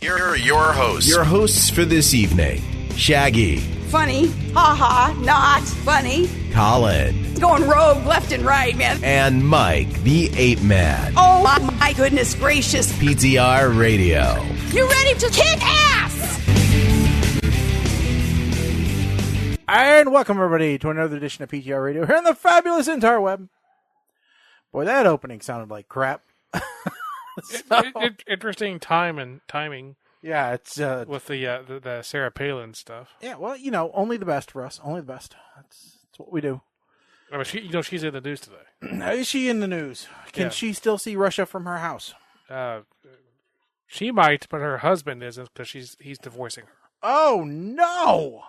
Here are your hosts. Your hosts for this evening. Shaggy. Funny. Ha-ha. Not funny. Colin. Going rogue left and right, man. And Mike, the Ape Man. Oh, my goodness gracious. PTR Radio. You ready to kick ass? And welcome, everybody, to another edition of PTR Radio here on the fabulous interweb. Boy, that opening sounded like crap. Interesting timing. Yeah, it's with the Sarah Palin stuff. Yeah, well, you know, only the best for us. Only the best. That's what we do. I mean, she's in the news today. Is she in the news? Can she still see Russia from her house? She might, but her husband isn't because he's divorcing her. Oh no!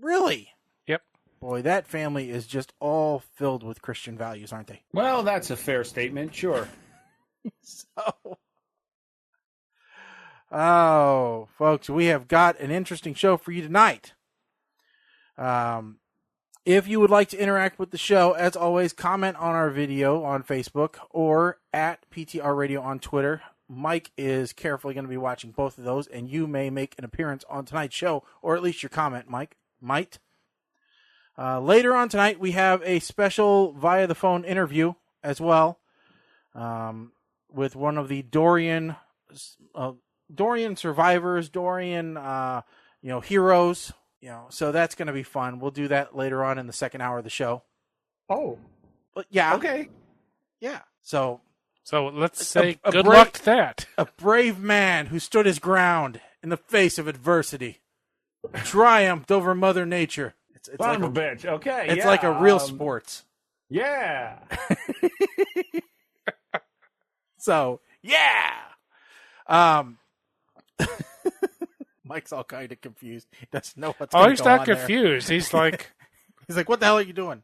Really? Yep. Boy, that family is just all filled with Christian values, aren't they? Well, that's a fair statement, sure. Oh, folks, we have got an interesting show for you tonight. If you would like to interact with the show, as always, comment on our video on Facebook or at PTR Radio on Twitter. Mike is carefully going to be watching both of those, and you may make an appearance on tonight's show, or at least your comment, Mike, might. Later on tonight, we have a special via the phone interview as well. With one of the Dorian survivors, Dorian, heroes, so that's going to be fun. We'll do that later on in the second hour of the show. Oh, but yeah. Okay. Yeah. So let's say good luck to that. A brave man who stood his ground in the face of adversity, triumphed over Mother Nature. It's like a bitch. Okay. It's like a real sports. Yeah. So, yeah. Mike's all kind of confused. He doesn't know what's going on. Oh, he's not confused. He's like, what the hell are you doing?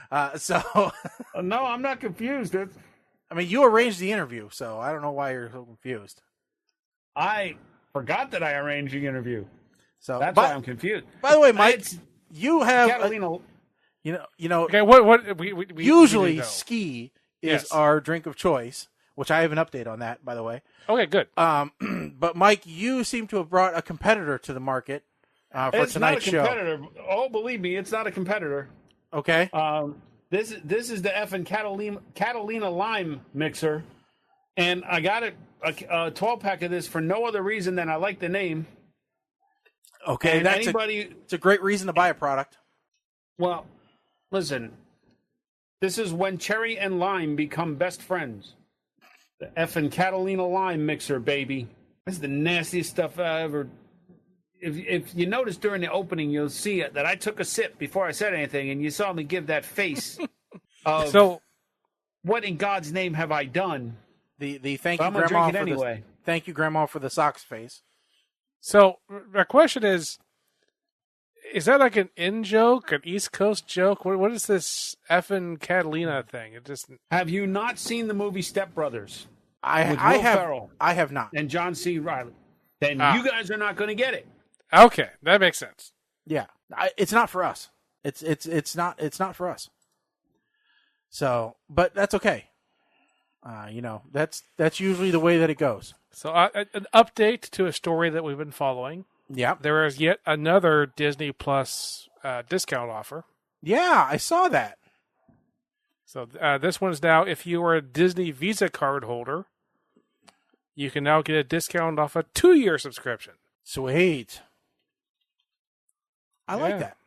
No, I'm not confused. I mean, you arranged the interview, so I don't know why you're so confused. I forgot that I arranged the interview. So that's why I'm confused. By the way, Mike, you have Catalina. Okay, what we usually ski is our drink of choice. Which I have an update on that, by the way. Okay, good. But Mike, you seem to have brought a competitor to the market for tonight's show. It's not a competitor. Oh, believe me, it's not a competitor. Okay. This is the effing Catalina Lime mixer, and I got a 12-pack of this for no other reason than I like the name. Okay, and it's a great reason to buy a product. Well, listen, this is when cherry and lime become best friends. The effing Catalina Lime mixer, baby. This is the nastiest stuff I ever... If you notice during the opening, you'll see that I took a sip before I said anything, and you saw me give that face of, so, what in God's name have I done? The thank but you, I'm gonna Grandma, drink it anyway. Thank you, Grandma, for the socks face. So, my question is that like an in-joke, an East Coast joke? What is this effing Catalina thing? It just... Have you not seen the movie Step Brothers? I have not. And John C. Reilly. Then you guys are not going to get it. Okay, that makes sense. Yeah, it's not for us. It's not for us. So, but that's okay. That's usually the way that it goes. So, an update to a story that we've been following. Yeah, there is yet another Disney Plus discount offer. Yeah, I saw that. So this one's now, if you are a Disney Visa card holder, you can now get a discount off a 2-year subscription. Sweet. I like that.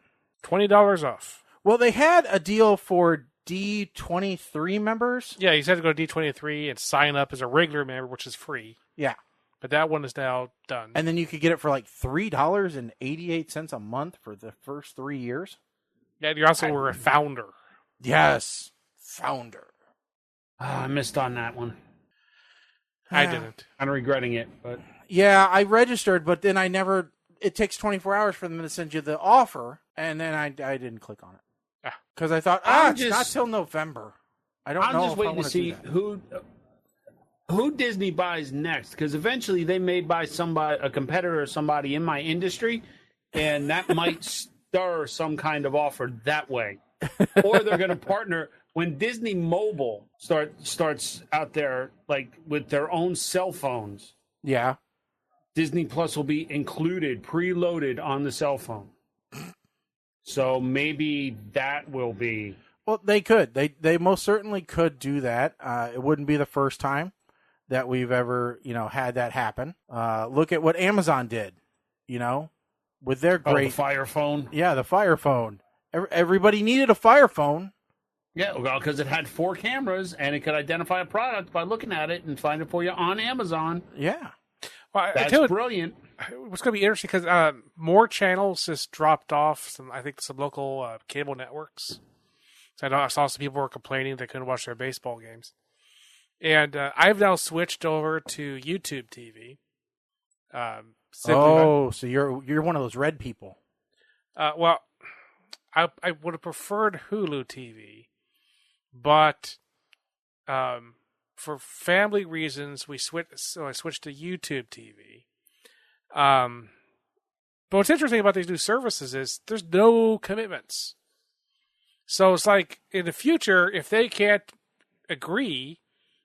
$20 off. Well, they had a deal for D23 members. Yeah, you had to go to D23 and sign up as a regular member, which is free. Yeah. But that one is now done. And then you could get it for like $3.88 a month for the first 3 years. Yeah, you also were a founder. Yes, founder. I missed on that one. I didn't. I'm regretting it, but... Yeah, I registered, but then I never... It takes 24 hours for them to send you the offer, and then I didn't click on it. Because I thought, it's not till November. I don't know. I'm just waiting to see who Disney buys next, because eventually they may buy a competitor or somebody in my industry, and that might stir some kind of offer that way. Or they're going to partner when Disney Mobile starts out there like with their own cell phones. Yeah. Disney Plus will be included, preloaded on the cell phone. So maybe that will be... Well, they could. They most certainly could do that. It wouldn't be the first time that we've ever, had that happen. Look at what Amazon did, with their great... the Fire Phone? Yeah, the Fire Phone. Everybody needed a Fire Phone. Yeah, well, because it had 4 cameras, and it could identify a product by looking at it and find it for you on Amazon. Yeah. Well, That's brilliant. What's going to be interesting because more channels just dropped off. Some local cable networks. So I saw some people were complaining they couldn't watch their baseball games, and I've now switched over to YouTube TV. So you're one of those red people. Well, I would have preferred Hulu TV, but for family reasons, I switched to YouTube TV. But what's interesting about these new services is there's no commitments. So it's like in the future, if they can't agree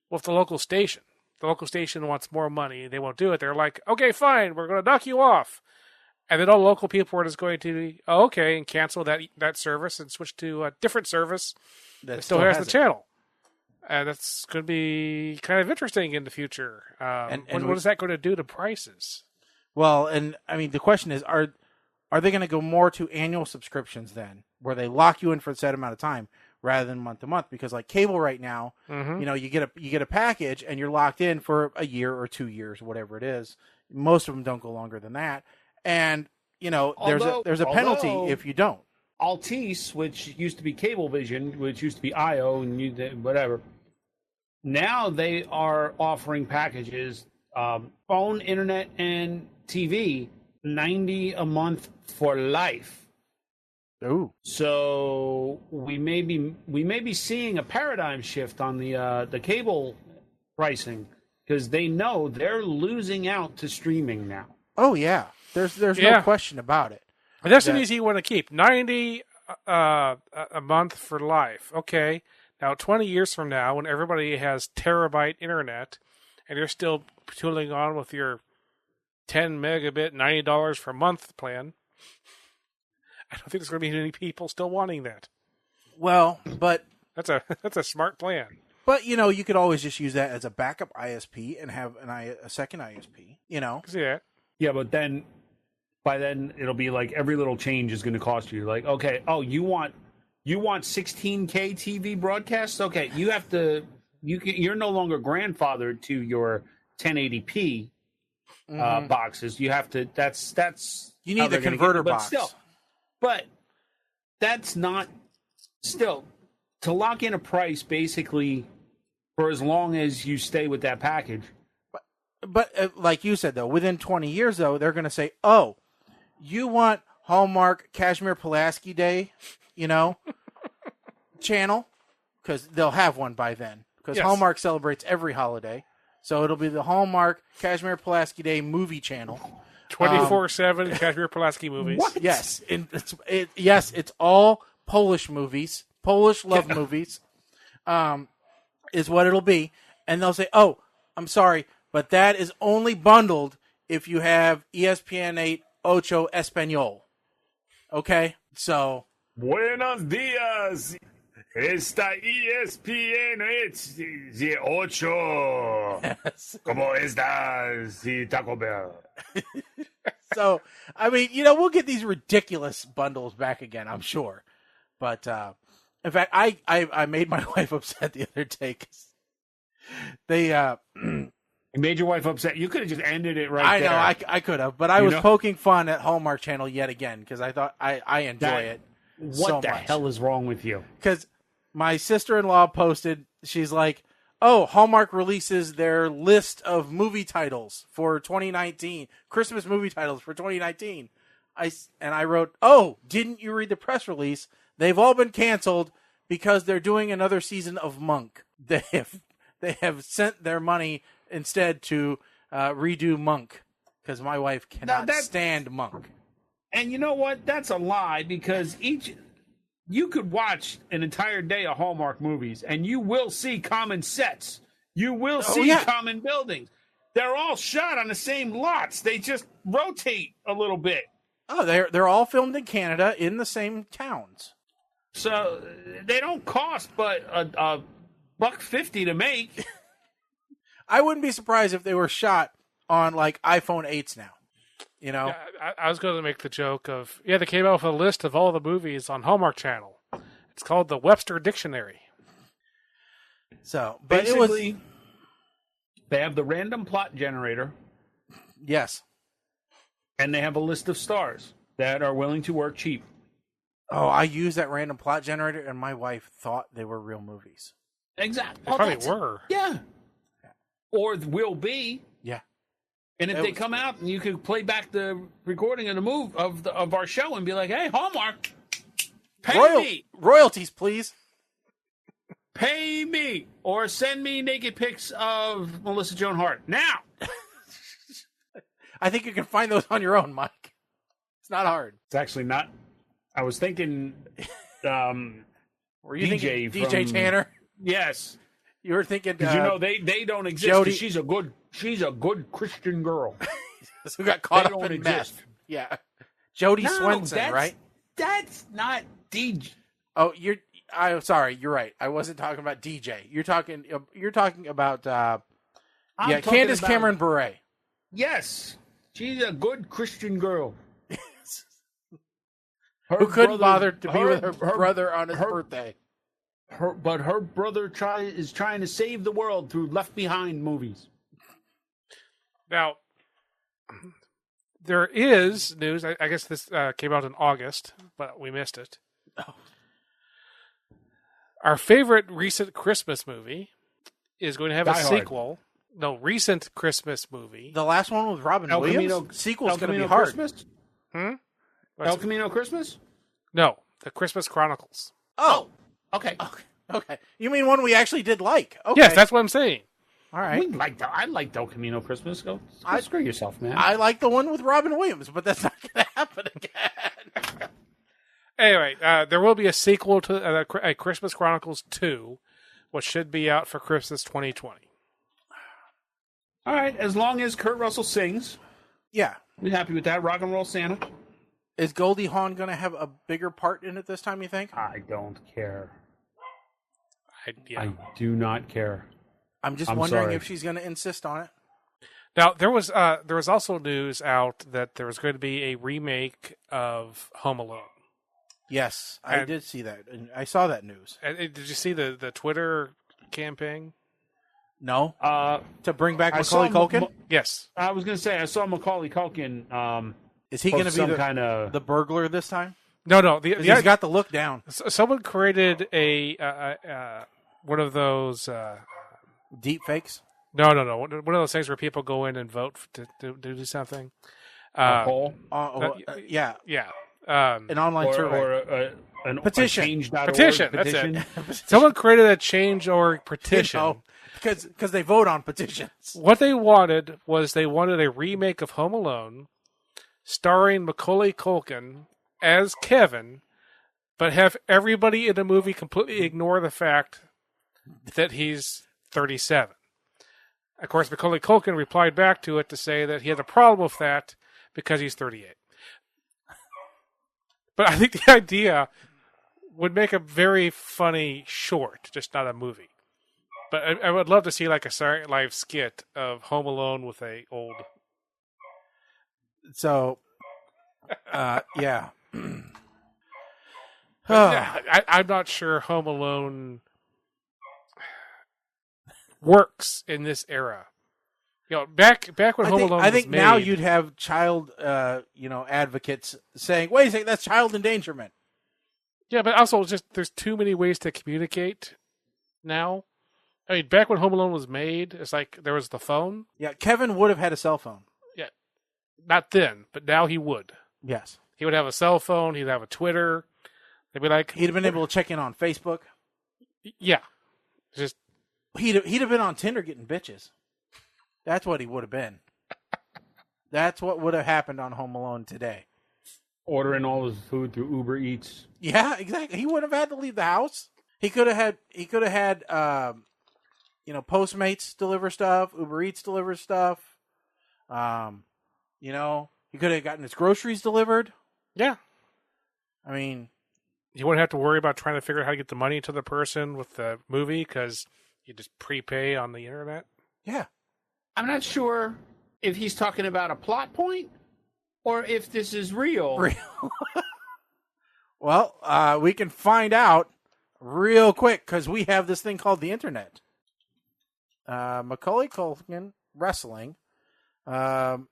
with the local station wants more money, they won't do it. They're like, okay, fine, we're going to knock you off. And then all local people are just going to, okay, and cancel that service and switch to a different service that still has the channel. And that's going to be kind of interesting in the future. What is that going to do to prices? Well, and I mean, the question is, are they going to go more to annual subscriptions then, where they lock you in for a set amount of time rather than month to month? Because like cable right now, you get a package and you're locked in for a year or 2 years, whatever it is. Most of them don't go longer than that. And, there's a penalty if you don't. Altice, which used to be Cablevision, which used to be IO and whatever, now they are offering packages, phone, internet, and TV, $90 a month for life. Ooh. So we may be seeing a paradigm shift on the cable pricing because they know they're losing out to streaming now. Oh yeah. There's no question about it. That's an easy one to keep. $90 a month for life. Okay. Now, 20 years from now, when everybody has terabyte internet, and you're still tooling on with your 10 megabit, $90 per month plan, I don't think there's going to be any people still wanting that. Well, but that's a smart plan. But you could always just use that as a backup ISP and have a second ISP. See that? Yeah, but then by then it'll be like every little change is going to cost you. Like, okay, you want 16K TV broadcasts? Okay, you have to. You're no longer grandfathered to your 1080p boxes. You have to. That's you need the converter box. But that's not still to lock in a price basically for as long as you stay with that package. But like you said, though, within 20 years, though, they're going to say, oh, you want Hallmark Kashmir Pulaski Day, channel? Because they'll have one by then. Because Hallmark celebrates every holiday. So it'll be the Hallmark Kashmir Pulaski Day movie channel. 24/7 Kashmir Pulaski movies. What? Yes. It's all Polish movies. Polish love movies is what it'll be. And they'll say, oh, I'm sorry, but that is only bundled if you have ESPN 8 Ocho Español. Okay? So. Buenos dias. Esta ESPN 8 de Ocho. Yes. ¿Cómo estás, Taco Bell? So, I mean, we'll get these ridiculous bundles back again, I'm sure. But, in fact, I made my wife upset the other day because they, You made your wife upset. You could have just ended it right there. I know, I could have, but I was poking fun at Hallmark Channel yet again because I thought I enjoy it so much. What the hell is wrong with you? Because my sister-in-law posted, she's like, oh, Hallmark releases their list of movie titles for 2019, Christmas movie titles for 2019. I wrote, oh, didn't you read the press release? They've all been canceled because they're doing another season of Monk. They have sent their money instead to redo Monk because my wife cannot stand Monk. And you know what? That's a lie because you could watch an entire day of Hallmark movies and you will see common sets. You will see common buildings. They're all shot on the same lots. They just rotate a little bit. Oh, they're all filmed in Canada in the same towns. So they don't cost but a $1.50 to make. I wouldn't be surprised if they were shot on like iPhone 8s now. You know, Yeah, I was going to make the joke of they came out with a list of all the movies on Hallmark Channel. It's called the Webster Dictionary. So, but basically, they have the random plot generator. Yes. And they have a list of stars that are willing to work cheap. Oh, I used that random plot generator, and my wife thought they were real movies. Exactly. They probably were. Yeah. Or will be. Yeah. And if they come out and you could play back the recording of the of our show and be like, hey, Hallmark, pay me. Royalties, please. Pay me. Or send me naked pics of Melissa Joan Hart. Now. I think you can find those on your own, Mike. It's not hard. It's actually not. I was thinking Were you DJ thinking DJ Tanner? Yes. You were thinking because they don't exist. Jody. She's a good Christian girl. Who got caught they up don't in exist. meth. Yeah. Jody Swenson, right? That's not DJ. Oh, I'm sorry, you're right. I wasn't talking about DJ. You're talking about Candace Cameron Bure. Yes. She's a good Christian girl. Who couldn't bother to be with her brother on his birthday. But her brother is trying to save the world through Left Behind movies. Now, there is news. I guess this came out in August, but we missed it. Oh. Our favorite recent Christmas movie is going to have a sequel. No, recent Christmas movie. The last one with Robin Williams? Sequel's going to be hard. Christmas? El Camino Christmas? No, the Christmas Chronicles. Oh. Okay. You mean one we actually did like? Okay. Yes, that's what I'm saying. All right. I like El Camino Christmas. Go screw yourself, man. I like the one with Robin Williams, but that's not going to happen again. Anyway, there will be a sequel to a Christmas Chronicles 2, which should be out for Christmas 2020. All right, as long as Kurt Russell sings. Yeah. We're happy with that. Rock and Roll Santa. Is Goldie Hawn going to have a bigger part in it this time, you think? I don't care. I do not care. I'm wondering if she's going to insist on it. Now, there was also news out that there was going to be a remake of Home Alone. Yes, I did see that. I saw that news. Did you see the Twitter campaign? No. To bring back Macaulay Culkin? Yes. I was going to say, I saw Macaulay Culkin. Is he going to be the burglar this time? No. He's got the look down. Someone created one of those deep fakes. No. One of those things where people go in and vote to do something. A poll? Yeah. An online survey. Or an petition. Petition. That's it. Someone created a Change.org petition. Because they vote on petitions. What they wanted was a remake of Home Alone starring Macaulay Culkin as Kevin, but have everybody in the movie completely ignore the fact that he's 37. Of course, Macaulay Culkin replied back to it to say that he had a problem with that because he's 38. But I think the idea would make a very funny short, just not a movie. But I would love to see like a Saturday Night Live skit of Home Alone with a old. So, yeah. I'm not sure Home Alone works in this era. You know, back when Home Alone was made. I think now you'd have child, advocates saying, "Wait a second, that's child endangerment." Yeah, but also there's too many ways to communicate now. I mean, back when Home Alone was made, it's like there was the phone. Yeah, Kevin would have had a cell phone. Yeah, not then, but now he would. Yes, he would have a cell phone. He'd have a Twitter. They'd be like, he'd have been able to check in on Facebook. Yeah, he'd have been on Tinder getting bitches. That's what he would have been. That's what would have happened on Home Alone today. Ordering all his food through Uber Eats. Yeah, exactly. He wouldn't have had to leave the house. He could have had Postmates deliver stuff, Uber Eats delivers stuff. He could have gotten his groceries delivered. Yeah. I mean, you wouldn't have to worry about trying to figure out how to get the money to the person with the movie because you just prepay on the internet. Yeah. I'm not sure if he's talking about a plot point or if this is real. Well, we can find out real quick because we have this thing called the internet. Macaulay Culkin wrestling. And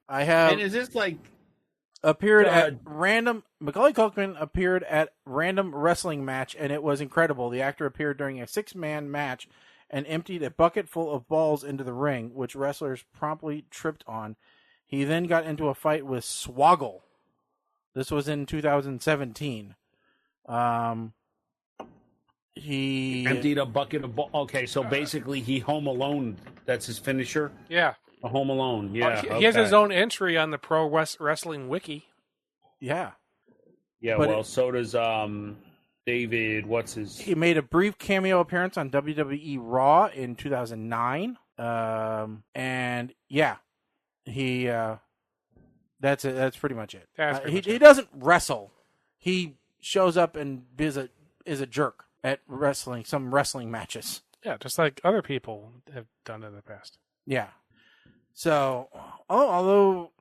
is this like appeared at random? Macaulay Culkin appeared at random wrestling match, and it was incredible. The actor appeared during a 6-man match and emptied a bucket full of balls into the ring, which wrestlers promptly tripped on. He then got into a fight with Swoggle. This was in 2017. He emptied a bucket of balls. Okay, so basically he Home Alone. That's his finisher? Yeah. A Home Alone, yeah. He has his own entry on the Pro Wrestling Wiki. Yeah. Yeah, but so does David, what's his... He made a brief cameo appearance on WWE Raw in 2009. And yeah, he that's it. That's pretty much it. He doesn't wrestle. He shows up and is a jerk at some wrestling matches. Yeah, just like other people have done in the past. Yeah. So, although,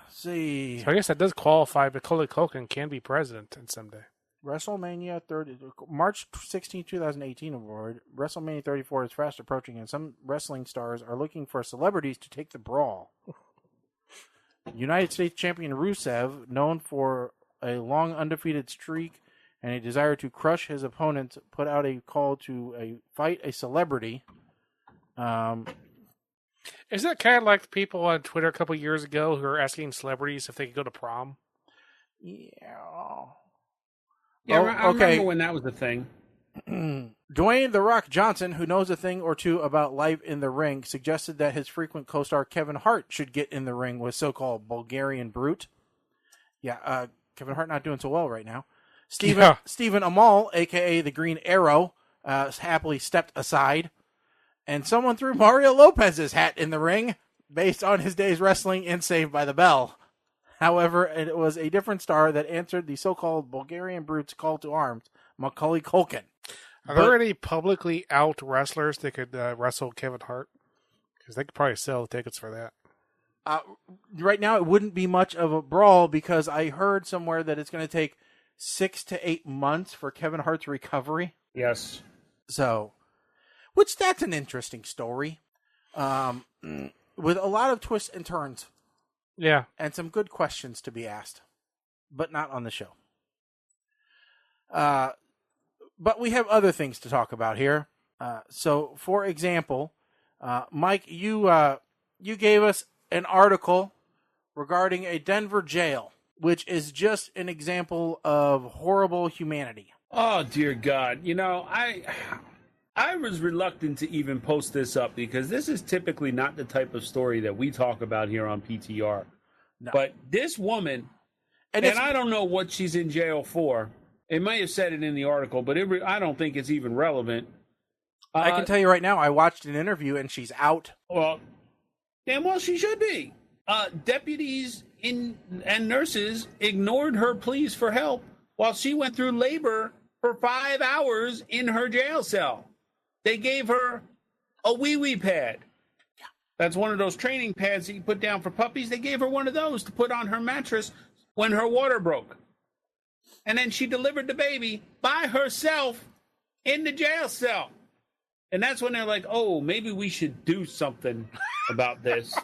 see... So I guess that does qualify, but Macaulay Culkin can be president someday. WrestleMania 30, March 16, 2018 award. WrestleMania 34 is fast approaching, and some wrestling stars are looking for celebrities to take the brawl. United States champion Rusev, known for a long undefeated streak and a desire to crush his opponents, put out a call to fight a celebrity. Is that kind of like the people on Twitter a couple years ago who were asking celebrities if they could go to prom? Yeah. Yeah, I remember when that was a thing. Dwayne "The Rock" Johnson, who knows a thing or two about life in the ring, suggested that his frequent co-star Kevin Hart should get in the ring with so-called Bulgarian Brute. Yeah, Kevin Hart not doing so well right now. Stephen Amell, a.k.a. the Green Arrow, happily stepped aside. And someone threw Mario Lopez's hat in the ring based on his days wrestling in Saved by the Bell. However, it was a different star that answered the so-called Bulgarian Brute's call to arms, Macaulay Culkin. Are there any publicly out wrestlers that could wrestle Kevin Hart? Because they could probably sell tickets for that. Right now, it wouldn't be much of a brawl because I heard somewhere that it's going to take 6 to 8 months for Kevin Hart's recovery. Yes. So, which that's an interesting story, with a lot of twists and turns. Yeah. And some good questions to be asked, but not on the show. But we have other things to talk about here. So, for example, Mike, you gave us an article regarding a Denver jail, which is just an example of horrible humanity. Oh, dear God. I was reluctant to even post this up because this is typically not the type of story that we talk about here on PTR. No. But this woman, and I don't know what she's in jail for. It may have said it in the article, but I don't think it's even relevant. I can tell you right now, I watched an interview and she's out. Well, damn well she should be. Deputies and nurses ignored her pleas for help while she went through labor for 5 hours in her jail cell. They gave her a wee-wee pad. Yeah. That's one of those training pads that you put down for puppies. They gave her one of those to put on her mattress when her water broke. And then she delivered the baby by herself in the jail cell. And that's when they're like, oh, maybe we should do something about this.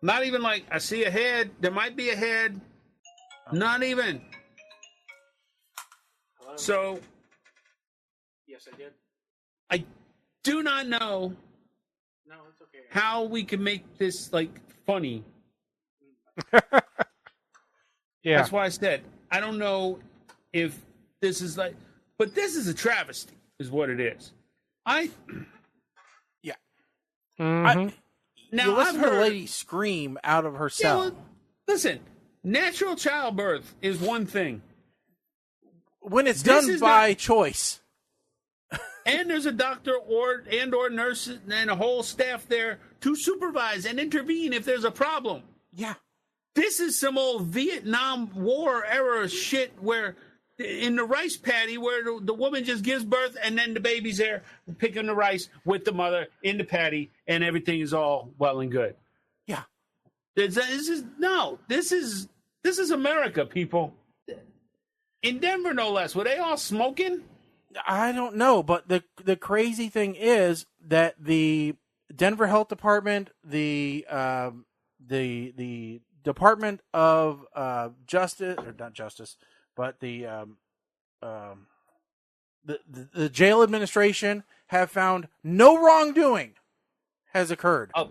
Not even like, I see a head. There might be a head. Not even. Hello? So. Yes, I did. I do not know how we can make this, funny. Yeah. That's why I said, I don't know if this is but this is a travesty, is what it is. Yeah. Mm-hmm. Now, I've heard the lady scream out of her cell. Well, listen, natural childbirth is one thing. When it's done by choice. and there's a doctor or nurse and a whole staff there to supervise and intervene if there's a problem. Yeah. This is some old Vietnam War era shit where in the rice paddy where the woman just gives birth and then the baby's there picking the rice with the mother in the paddy and everything is all well and good. Yeah. This is America, people. In Denver, no less. Were they all smoking? I don't know, but the crazy thing is that the Denver Health Department, the Department of Justice, or not Justice, but the jail administration have found no wrongdoing has occurred. Oh,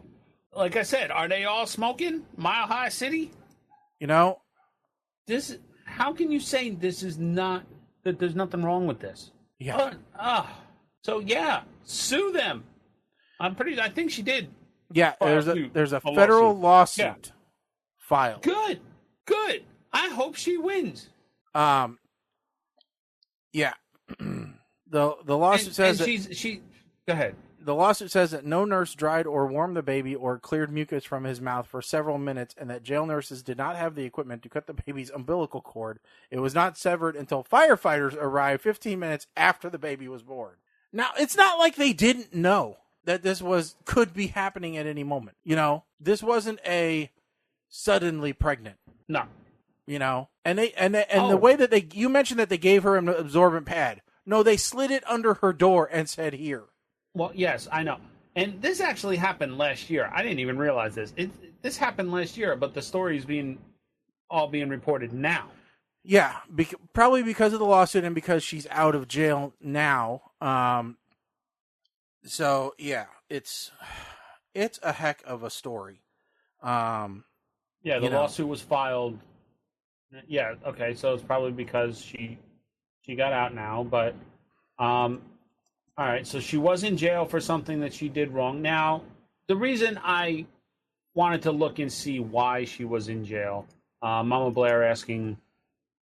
like I said, are they all smoking? Mile High City? You know, how can you say this is not, that there's nothing wrong with this? Yeah. So yeah, sue them. I think she did. Yeah, there's a federal lawsuit filed. Good. I hope she wins. Yeah. The lawsuit says she go ahead. The lawsuit says that no nurse dried or warmed the baby or cleared mucus from his mouth for several minutes, and that jail nurses did not have the equipment to cut the baby's umbilical cord. It was not severed until firefighters arrived 15 minutes after the baby was born. Now, it's not like they didn't know that this could be happening at any moment. You know, this wasn't a suddenly pregnant. No. You know, and the way that you mentioned that they gave her an absorbent pad. No, they slid it under her door and said, "Here." Well, yes, I know. And this actually happened last year. I didn't even realize this. This happened last year, but the story is being reported now. Yeah, probably because of the lawsuit and because she's out of jail now. So yeah, it's a heck of a story. The lawsuit was filed. Yeah, okay, so it's probably because she got out now, but all right, so she was in jail for something that she did wrong. Now, the reason I wanted to look and see why she was in jail, Mama Blair asking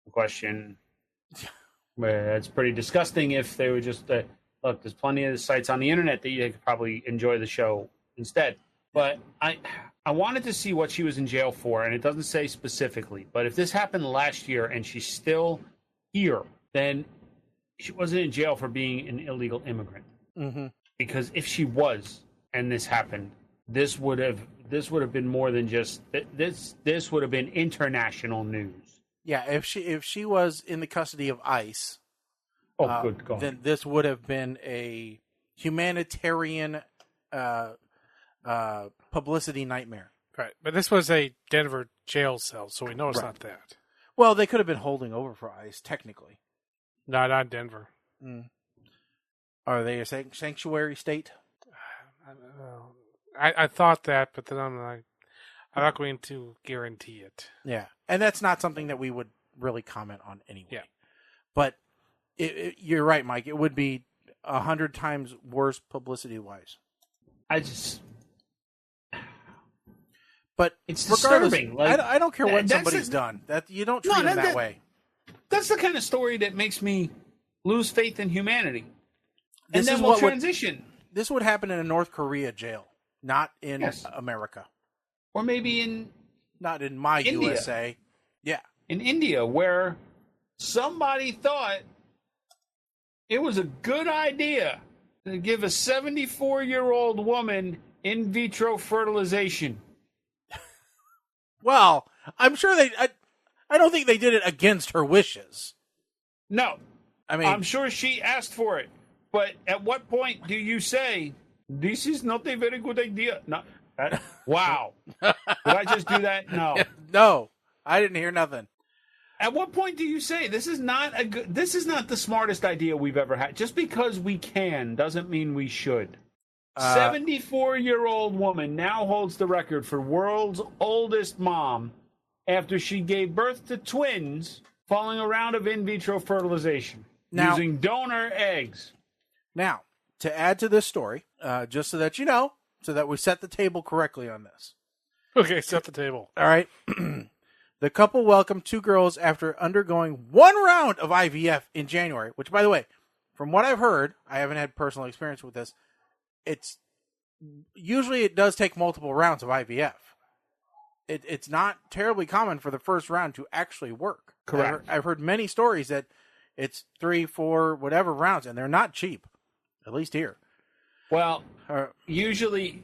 the question, it's pretty disgusting if they were just, look, there's plenty of sites on the internet that you could probably enjoy the show instead. But I wanted to see what she was in jail for, and it doesn't say specifically. But if this happened last year and she's still here, then she wasn't in jail for being an illegal immigrant. Mm-hmm. Because if she was, and this happened, this would have been more than just this would have been international news. Yeah, if she was in the custody of ICE, good God, then this would have been a humanitarian publicity nightmare. Right, but this was a Denver jail cell, so we know it's not that. Well, they could have been holding over for ICE, technically. No, not Denver. Mm. Are they a sanctuary state? I thought that, but then I'm not going to guarantee it. Yeah, and that's not something that we would really comment on anyway. Yeah. But you're right, Mike. It would be 100 times worse publicity-wise. But it's regardless, disturbing. I don't care what somebody's done. That you don't treat them that way. That's the kind of story that makes me lose faith in humanity. And then we'll transition. This would happen in a North Korea jail, not in America. Or maybe not in my India. USA. Yeah. In India, where somebody thought it was a good idea to give a 74-year-old woman in vitro fertilization. Well, I'm sure I don't think they did it against her wishes. No. I mean, I'm sure she asked for it. But at what point do you say, this is not a very good idea? No. Wow. Did I just do that? No. No. I didn't hear nothing. At what point do you say, this is not the smartest idea we've ever had? Just because we can doesn't mean we should. 74-year-old woman now holds the record for world's oldest mom after she gave birth to twins following a round of in vitro fertilization using donor eggs. Now, to add to this story, just so that you know, so that we set the table correctly on this. Okay, set the table. All right. The couple welcomed two girls after undergoing one round of IVF in January, which, by the way, from what I've heard, I haven't had personal experience with this. It does take multiple rounds of IVF. It's not terribly common for the first round to actually work. Correct. I've heard many stories that it's 3, 4, whatever rounds, and they're not cheap. At least here. Well, usually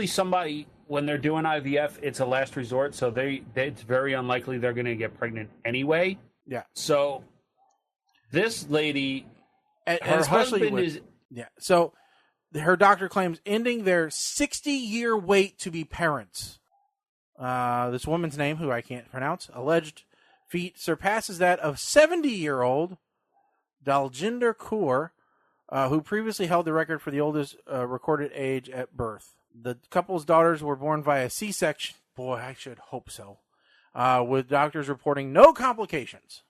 somebody, when they're doing IVF, it's a last resort, so it's very unlikely they're going to get pregnant anyway. Yeah. So this lady, and her especially husband is... Yeah. So her doctor claims ending their 60-year wait to be parents. This woman's name, who I can't pronounce, alleged feat surpasses that of 70-year-old Daljinder Kaur, who previously held the record for the oldest recorded age at birth. The couple's daughters were born via C-section. Boy, I should hope so. With doctors reporting no complications.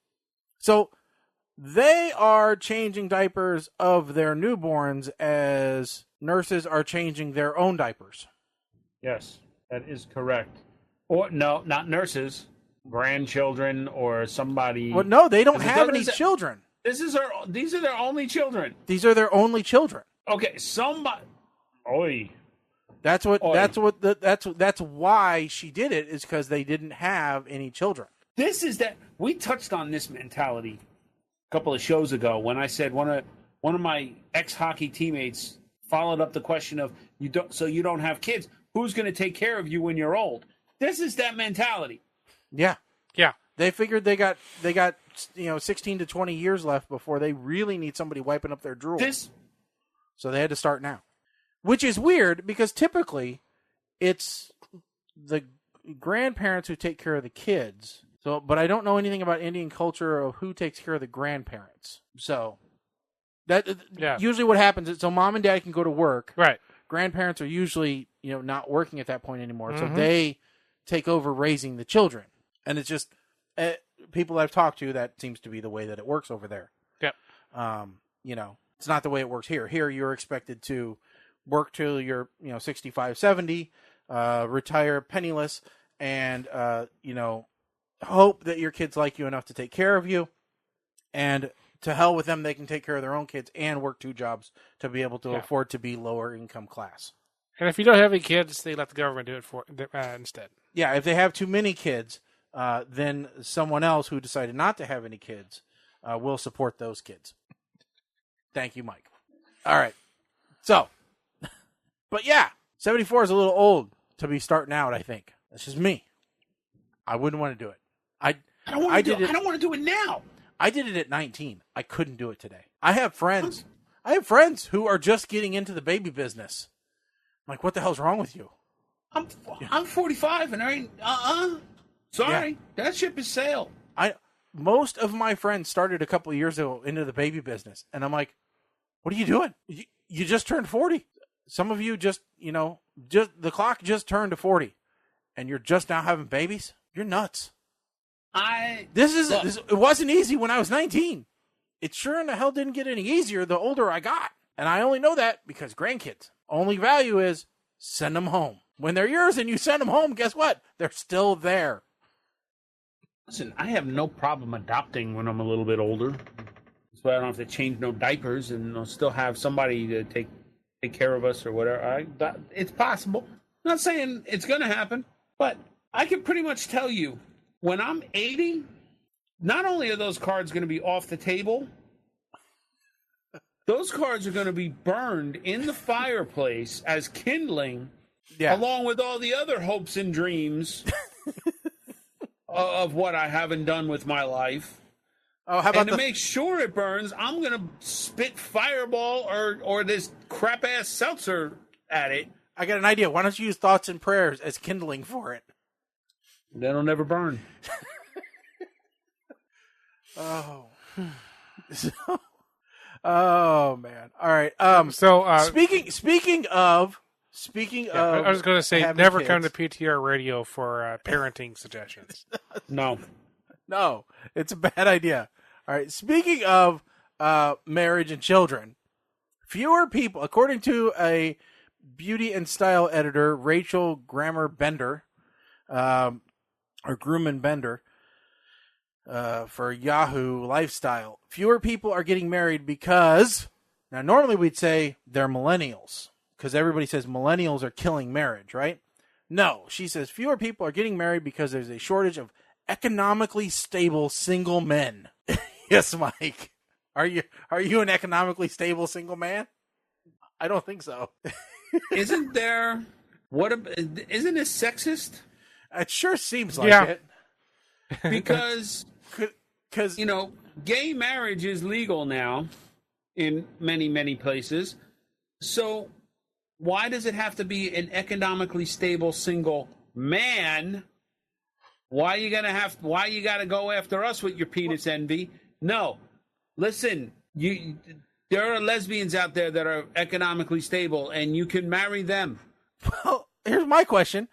So they are changing diapers of their newborns as nurses are changing their own diapers. Yes, that is correct. Or no, not nurses, grandchildren or somebody. Well, no, they don't have any children. These are their only children. These are their only children. Okay, somebody. Oi. That's why she did it, is because they didn't have any children. This is that we touched on this mentality a couple of shows ago when I said one of my ex-hockey teammates followed up the question of you don't have kids. Who's going to take care of you when you're old? This is that mentality. Yeah. Yeah. They figured they got 16 to 20 years left before they really need somebody wiping up their drool. So they had to start now. Which is weird because typically it's the grandparents who take care of the kids. So, but I don't know anything about Indian culture of who takes care of the grandparents. So usually what happens is, so mom and dad can go to work. Right. Grandparents are usually, not working at that point anymore. Mm-hmm. So they take over raising the children. And it's just people I've talked to, that seems to be the way that it works over there. Yep. It's not the way it works here. Here you're expected to work till you're, 65, 70, retire penniless, and, hope that your kids like you enough to take care of you. And to hell with them, they can take care of their own kids and work 2 jobs to be able to afford to be lower income class. And if you don't have any kids, they let the government do it for instead. Yeah, if they have too many kids, then someone else who decided not to have any kids will support those kids. Thank you, Mike. All right. So, but yeah, 74 is a little old to be starting out, I think. That's just me. I wouldn't want to do it. I don't want to do it now. I did it at 19. I couldn't do it today. I have friends who are just getting into the baby business. I'm like, what the hell's wrong with you? I'm 45 and I ain't sorry. Yeah. That ship has sailed. Most of my friends started a couple of years ago into the baby business, and I'm like, what are you doing? You just turned 40. Some of you just the clock just turned to 40, and you're just now having babies. You're nuts. It wasn't easy when I was 19. It sure in the hell didn't get any easier the older I got. And I only know that because grandkids. Only value is send them home. When they're yours and you send them home, guess what? They're still there. Listen, I have no problem adopting when I'm a little bit older. So I don't have to change no diapers and I'll still have somebody to take care of us or whatever. It's possible. I'm not saying it's going to happen, but I can pretty much tell you, when I'm 80, not only are those cards going to be off the table, those cards are going to be burned in the fireplace as kindling, along with all the other hopes and dreams of what I haven't done with my life. Oh, how about to make sure it burns, I'm going to spit Fireball or this crap-ass seltzer at it. I got an idea. Why don't you use thoughts and prayers as kindling for it? That'll never burn. Oh man! All right. Speaking of, I was going to say, never come to PTR Radio for parenting suggestions. No, it's a bad idea. All right. Speaking of marriage and children, fewer people, according to a beauty and style editor, Rachel Grammer Bender, or Grumman Bender, for Yahoo Lifestyle, fewer people are getting married because, now normally we'd say they're millennials, because everybody says millennials are killing marriage, right? No, she says fewer people are getting married because there's a shortage of economically stable single men. Yes, Mike. Are you an economically stable single man? I don't think so. Isn't there? Isn't it sexist? It sure seems like it. Because Because gay marriage is legal now in many places. So why does it have to be an economically stable single man? Why you gotta go after us with your penis envy? No. Listen, there are lesbians out there that are economically stable and you can marry them. Well, here's my question.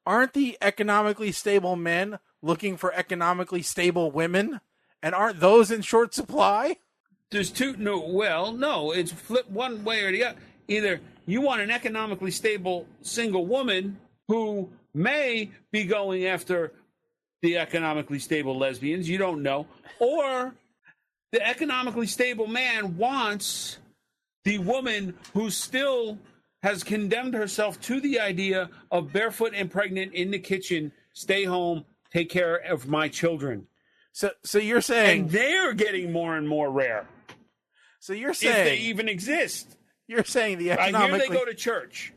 Aren't the economically stable men looking for economically stable women? And aren't those in short supply? There's two. No, it's flip one way or the other. Either you want an economically stable single woman who may be going after the economically stable lesbians, you don't know, or the economically stable man wants the woman who still has condemned herself to the idea of barefoot and pregnant in the kitchen, stay home, take care of my children. So you're saying... And they're getting more and more rare. So you're saying... If they even exist. You're saying the economically... I hear they go to church.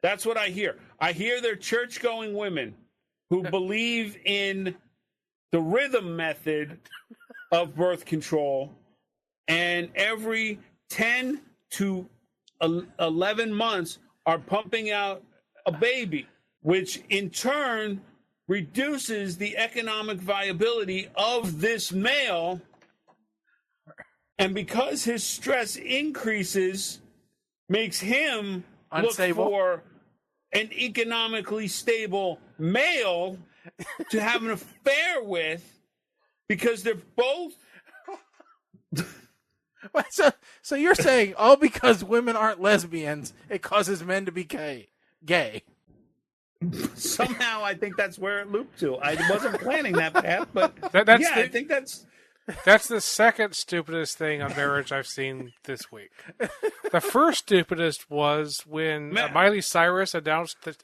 That's what I hear. I hear they're church-going women who believe in the rhythm method of birth control, and every 10 to 11 months are pumping out a baby, which in turn reduces the economic viability of this male. And because his stress increases, makes him unstable. Look for an economically stable male to have an affair with, because they're both... So you're saying, all because women aren't lesbians, it causes men to be gay. Somehow I think that's where it looped to. I wasn't planning that path, but I think that's... That's the second stupidest thing on marriage I've seen this week. The first stupidest was when Miley Cyrus announced that...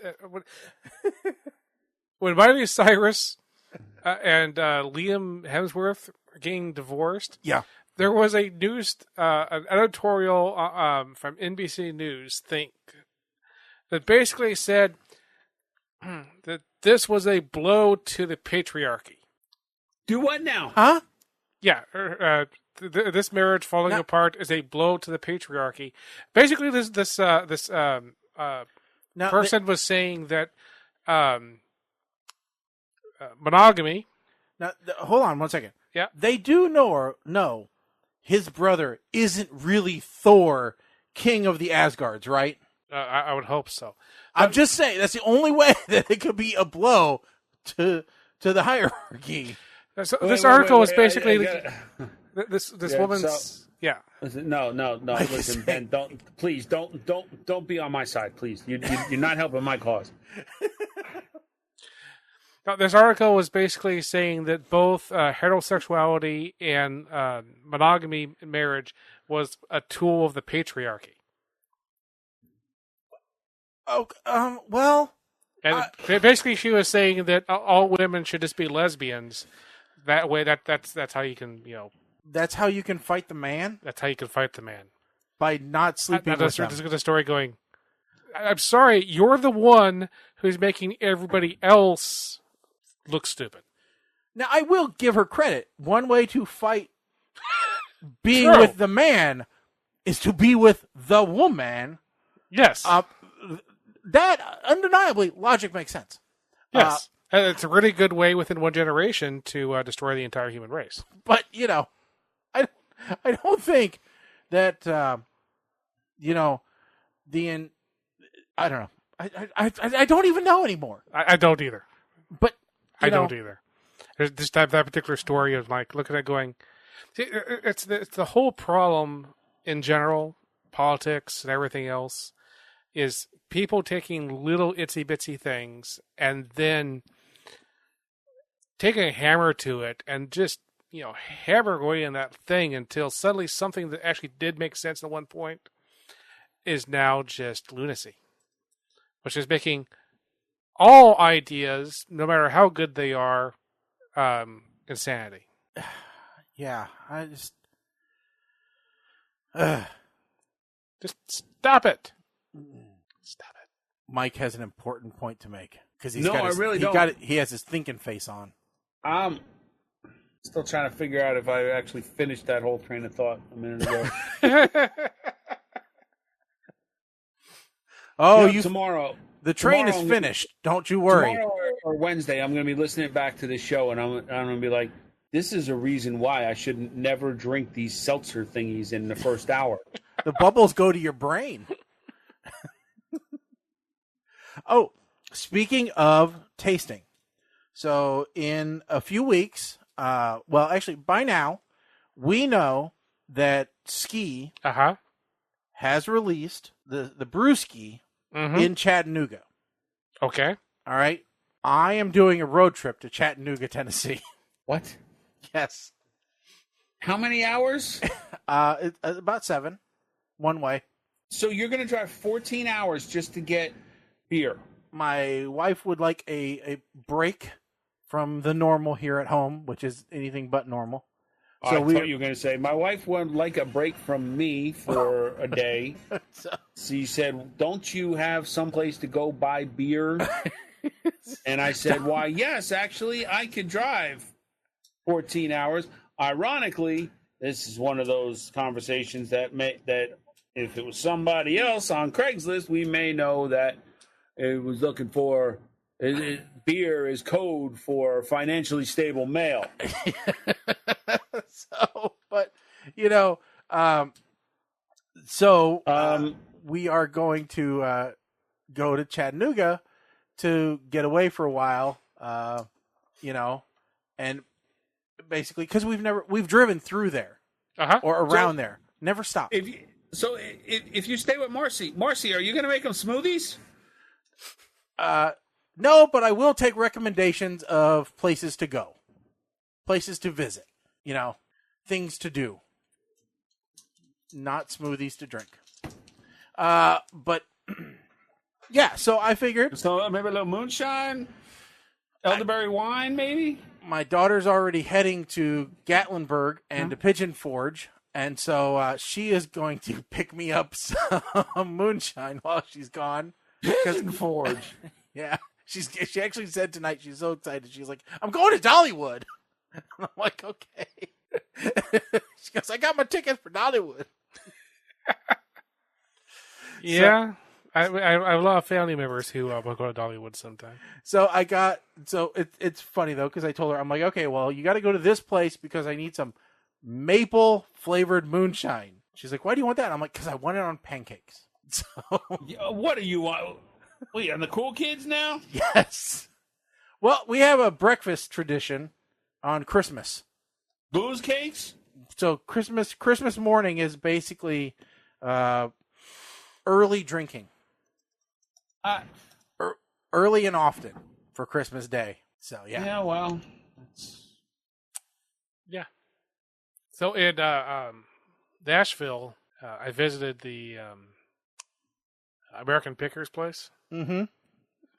when Miley Cyrus and Liam Hemsworth are getting divorced... Yeah. There was a an editorial from NBC News that basically said that this was a blow to the patriarchy. Do what now? Huh? Yeah, this marriage falling apart is a blow to the patriarchy. Basically, this person was saying that monogamy. Now, hold on 1 second. Yeah, they do know his brother isn't really Thor, king of the Asgards, right? I would hope so. I'm just saying that's the only way that it could be a blow to the hierarchy. So this article is basically this woman's No. Listen, Ben, don't be on my side, please. You're not helping my cause. Now, this article was basically saying that both heterosexuality and monogamy in marriage was a tool of the patriarchy. Oh, well. And basically, she was saying that all women should just be lesbians. That way, that's how you can, That's how you can fight the man? That's how you can fight the man. By not sleeping with them. Just the story going, I'm sorry, you're the one who's making everybody else look stupid. Now, I will give her credit. One way to fight being with the man is to be with the woman. Yes. That, undeniably, logic makes sense. Yes. It's a really good way within one generation to destroy the entire human race. But, I don't think that, I don't know. I don't even know anymore. I don't either. But, I don't either. There's just that particular story of like looking at going, see, it's the whole problem in general, politics and everything else, is people taking little itsy bitsy things and then taking a hammer to it and just hammer away in that thing until suddenly something that actually did make sense at one point is now just lunacy, which is making all ideas, no matter how good they are, insanity. Yeah, I just... Just stop it. Stop it. Mike has an important point to make because I really don't. He has his thinking face on. I'm still trying to figure out if I actually finished that whole train of thought a minute ago. Tomorrow. The train is finished. Don't you worry. Tomorrow or Wednesday, I'm going to be listening back to this show, and I'm going to be like, this is a reason why I should never drink these seltzer thingies in the first hour. The bubbles go to your brain. Oh, speaking of tasting. So in a few weeks, actually by now, we know that Ski has released the brewski in Chattanooga. Okay. All right. I am doing a road trip to Chattanooga, Tennessee. What? Yes. How many hours? About 7. One way. So you're going to drive 14 hours just to get beer? My wife would like a break from the normal here at home, which is anything but normal. So I thought you were going to say, my wife would like a break from me for a day. So she said, don't you have someplace to go buy beer? And I said, why, yes, actually, I could drive 14 hours. Ironically, this is one of those conversations that if it was somebody else on Craigslist, we may know that it was looking for beer is code for financially stable male. We are going to go to Chattanooga to get away for a while, and basically because we've driven through there or around there, never stopped. If you stay with Marcy, are you going to make them smoothies? No, but I will take recommendations of places to go, places to visit, things to do, not smoothies to drink. But yeah, so I figured. So maybe a little moonshine, elderberry wine, maybe? My daughter's already heading to Gatlinburg and to Pigeon Forge. And so she is going to pick me up some moonshine while she's gone. Pigeon Forge. Yeah. She actually said tonight, she's so excited. She's like, I'm going to Dollywood. I'm like, okay. She goes, I got my ticket for Dollywood. Yeah. I have a lot of family members who will go to Dollywood sometime. So it's funny though, because I told her, I'm like, okay, well, you got to go to this place because I need some maple flavored moonshine. She's like, why do you want that? I'm like, because I want it on pancakes. So what do you want? Wait, on the cool kids now? Yes. Well, we have a breakfast tradition on Christmas. Booze cakes? So Christmas morning is basically early drinking. Early and often for Christmas Day. So yeah. Yeah, well. Yeah. So in Nashville, I visited the American Pickers place. Mm-hmm.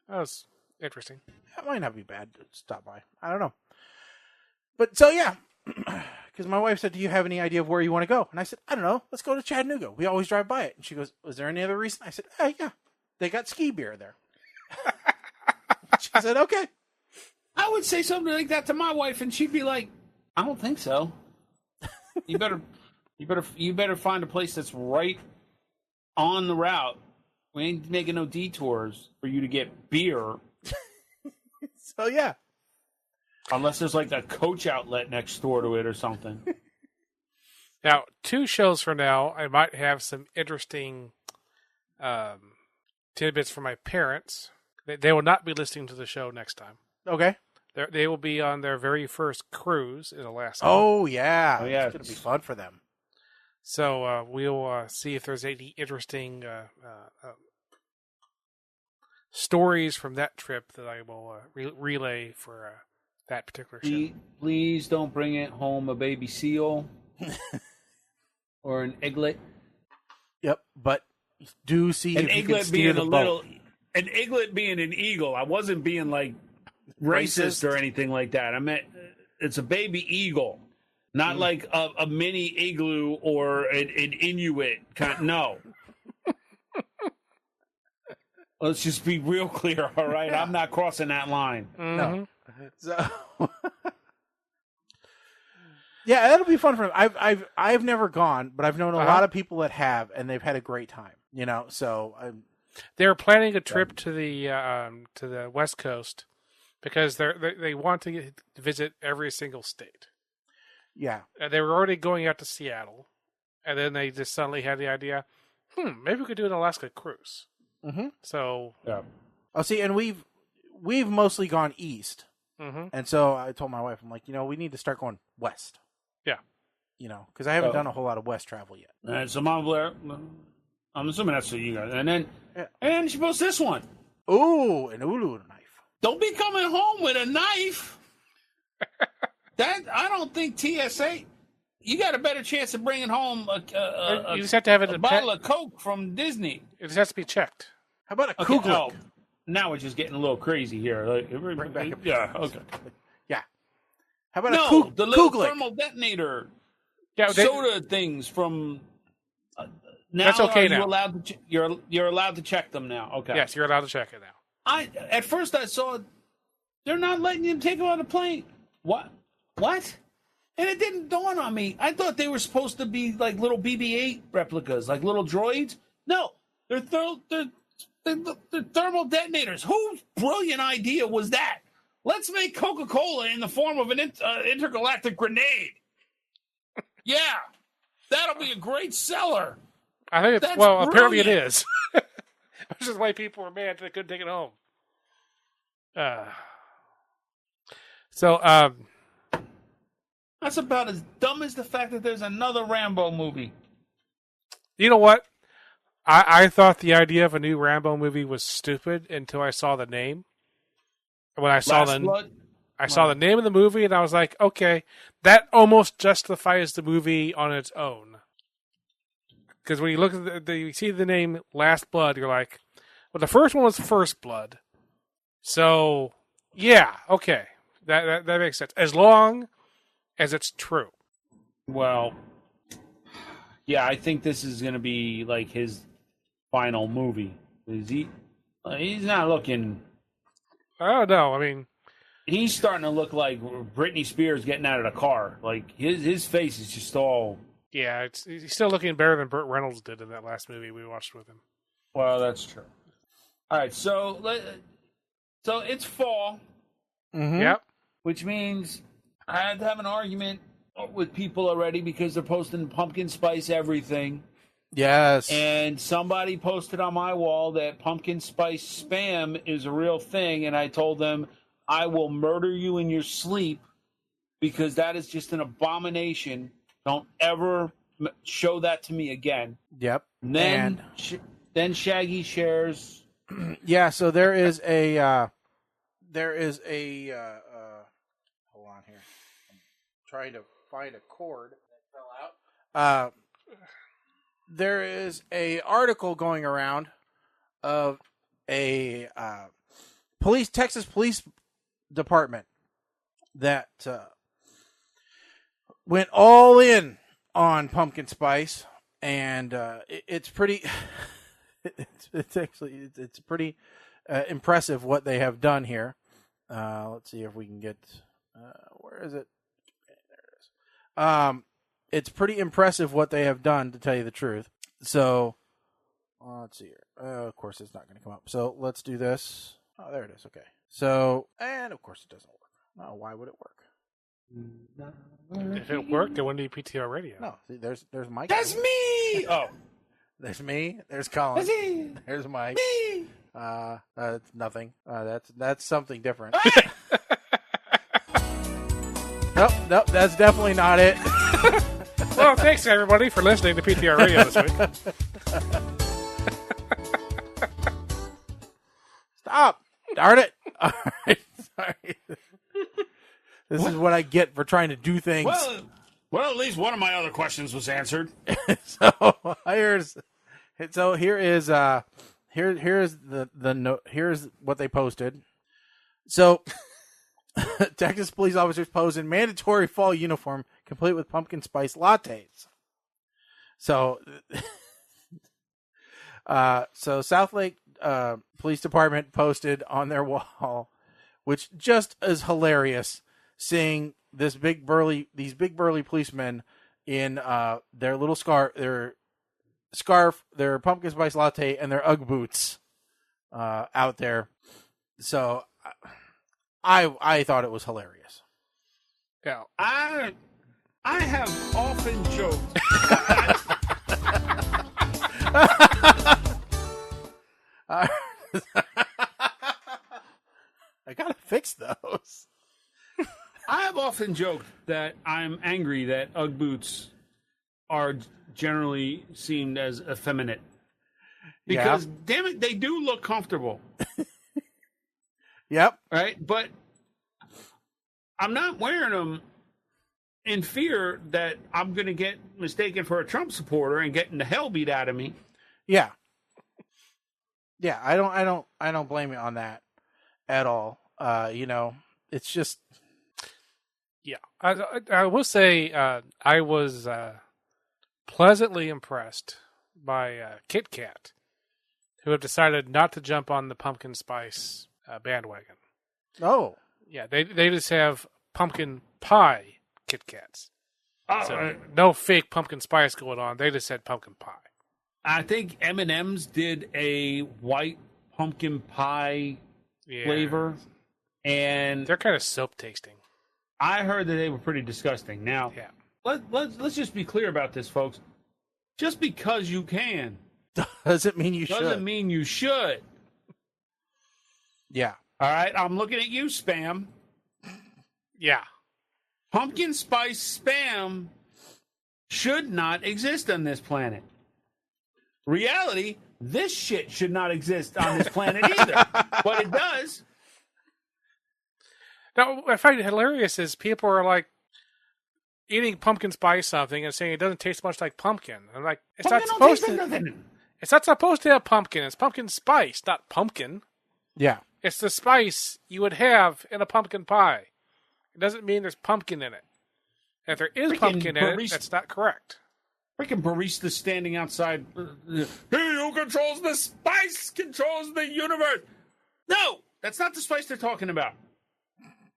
That was interesting. That might not be bad to stop by. I don't know. But so yeah, because my wife said, do you have any idea of where you want to go? And I said, I don't know. Let's go to Chattanooga. We always drive by it. And she goes, was there any other reason? I said, yeah. They got ski beer there. She said, okay. I would say something like that to my wife, and she'd be like, I don't think so. You better find a place that's right on the route. We ain't making no detours for you to get beer. So yeah. Unless there's like a Coach outlet next door to it or something. Now, 2 shows from now, I might have some interesting tidbits for my parents. They will not be listening to the show next time. Okay. They will be on their very first cruise in Alaska. Oh, yeah. It's going to be fun for them. So we'll see if there's any interesting stories from that trip that I will relay for that particular show. Please don't bring it home a baby seal or an eaglet. Yep, but do see An if you can eaglet steer being the a boat. little, an eaglet being an eagle. I wasn't being like racist or anything like that. I meant it's a baby eagle, not like a mini igloo or an Inuit. No. Let's just be real clear, all right? I'm not crossing that line. No. So, yeah, that'll be fun for them. I've never gone, but I've known a lot of people that have, and they've had a great time. You know, so they're planning a trip to the West Coast because they want to visit every single state. Yeah, they were already going out to Seattle, and then they just suddenly had the idea, maybe we could do an Alaska cruise. Mm-hmm. So, oh, see, and we've mostly gone east, and so I told my wife, I'm like, we need to start going west. Yeah, because I haven't done a whole lot of west travel yet. All right, so Mom Blair, I'm assuming that's what you got, and then she posts this one. Ooh, an ulu knife. Don't be coming home with a knife. That I don't think TSA. You got a better chance of bringing home you just have to have a bottle of Coke from Disney. It just has to be checked. How about a kugel? Oh, now we're just getting a little crazy here. Bring back okay. Yeah. How about the little thermal detonator soda things from. Now that's okay now. You're allowed to check them now. Okay. Yes, you're allowed to check it now. At first I saw they're not letting you take them on the plane. What? And it didn't dawn on me. I thought they were supposed to be like little BB-8 replicas, like little droids. No, they're thermal detonators. Whose brilliant idea was that? Let's make Coca-Cola in the form of an intergalactic grenade. Yeah, that'll be a great seller. I think it's, apparently it is. Which is why people were mad they couldn't take it home. That's about as dumb as the fact that there's another Rambo movie. You know what? I thought the idea of a new Rambo movie was stupid until I saw the name. When I saw saw the name of the movie, and I was like, okay, that almost justifies the movie on its own. Because when you look at you see the name Last Blood, you're like, well, the first one was First Blood. So, yeah, okay. That makes sense. As long as it's true. Well, yeah, I think this is going to be like his final movie. He's not looking... Oh, no, I mean... He's starting to look like Britney Spears getting out of the car. Like, his face is just all... Yeah, he's still looking better than Burt Reynolds did in that last movie we watched with him. Well, that's true. All right, so it's fall. Mm-hmm. Yep. Which means I had to have an argument with people already because they're posting pumpkin spice everything. Yes. And somebody posted on my wall that pumpkin spice spam is a real thing, and I told them I will murder you in your sleep because that is just an abomination. Don't ever show that to me again. Yep. And then Shaggy shares. Yeah. So there is a. Hold on here. I'm trying to find a cord that fell out. There is a article going around of a Texas police department that went all in on pumpkin spice, and it's pretty. It's pretty impressive what they have done here. Let's see if we can get. Where is it? Okay, there it is. It's pretty impressive what they have done, to tell you the truth. So, let's see here. Of course, it's not going to come up. So let's do this. Oh, there it is. Okay. So, and of course, it doesn't work. Oh, why would it work? If it worked, it wouldn't be PTR Radio. No, see, there's Mike. That's me. Oh, there's me. There's Colin. that's me. There's Mike. Me. That's nothing. That's something different. Nope, that's definitely not it. Well, thanks everybody for listening to PTR Radio this week. Stop! Darn it! All right, sorry. This is what I get for trying to do things. Well, at least one of my other questions was answered. Here's what they posted. So, Texas police officers pose in mandatory fall uniform, complete with pumpkin spice lattes. So, South Lake Police Department posted on their wall, which just is hilarious, seeing these big burly policemen in their little scarf, their pumpkin spice latte, and their UGG boots out there. So I thought it was hilarious. Yeah, I have often joked. I gotta fix those. I have often joked that I'm angry that UGG boots are generally seen as effeminate. Because, damn it, they do look comfortable. Yep. Right? But I'm not wearing them in fear that I'm going to get mistaken for a Trump supporter and getting the hell beat out of me. Yeah. Yeah, I don't blame you on that at all. It's just... Yeah, I will say I was pleasantly impressed by Kit Kat, who have decided not to jump on the pumpkin spice bandwagon. Oh. Yeah, they just have pumpkin pie Kit Kats. So no fake pumpkin spice going on. They just said pumpkin pie. I think M&M's did a white pumpkin pie flavor, and they're kind of soap tasting. I heard that they were pretty disgusting. Now, let's just be clear about this, folks. Just because you can doesn't mean you should. Doesn't mean you should. Yeah. All right, I'm looking at you, Spam. Yeah. Pumpkin spice Spam should not exist on this planet. Reality, this shit should not exist on this planet either. But it does. Now, what I find hilarious is people are like eating pumpkin spice something and saying it doesn't taste much like pumpkin. I'm like, it's not supposed to. It's not supposed to have pumpkin. It's pumpkin spice, not pumpkin. Yeah. It's the spice you would have in a pumpkin pie. It doesn't mean there's pumpkin in it. If there is pumpkin in it, that's not correct. Freaking barista standing outside. He who controls the spice controls the universe. No, that's not the spice they're talking about.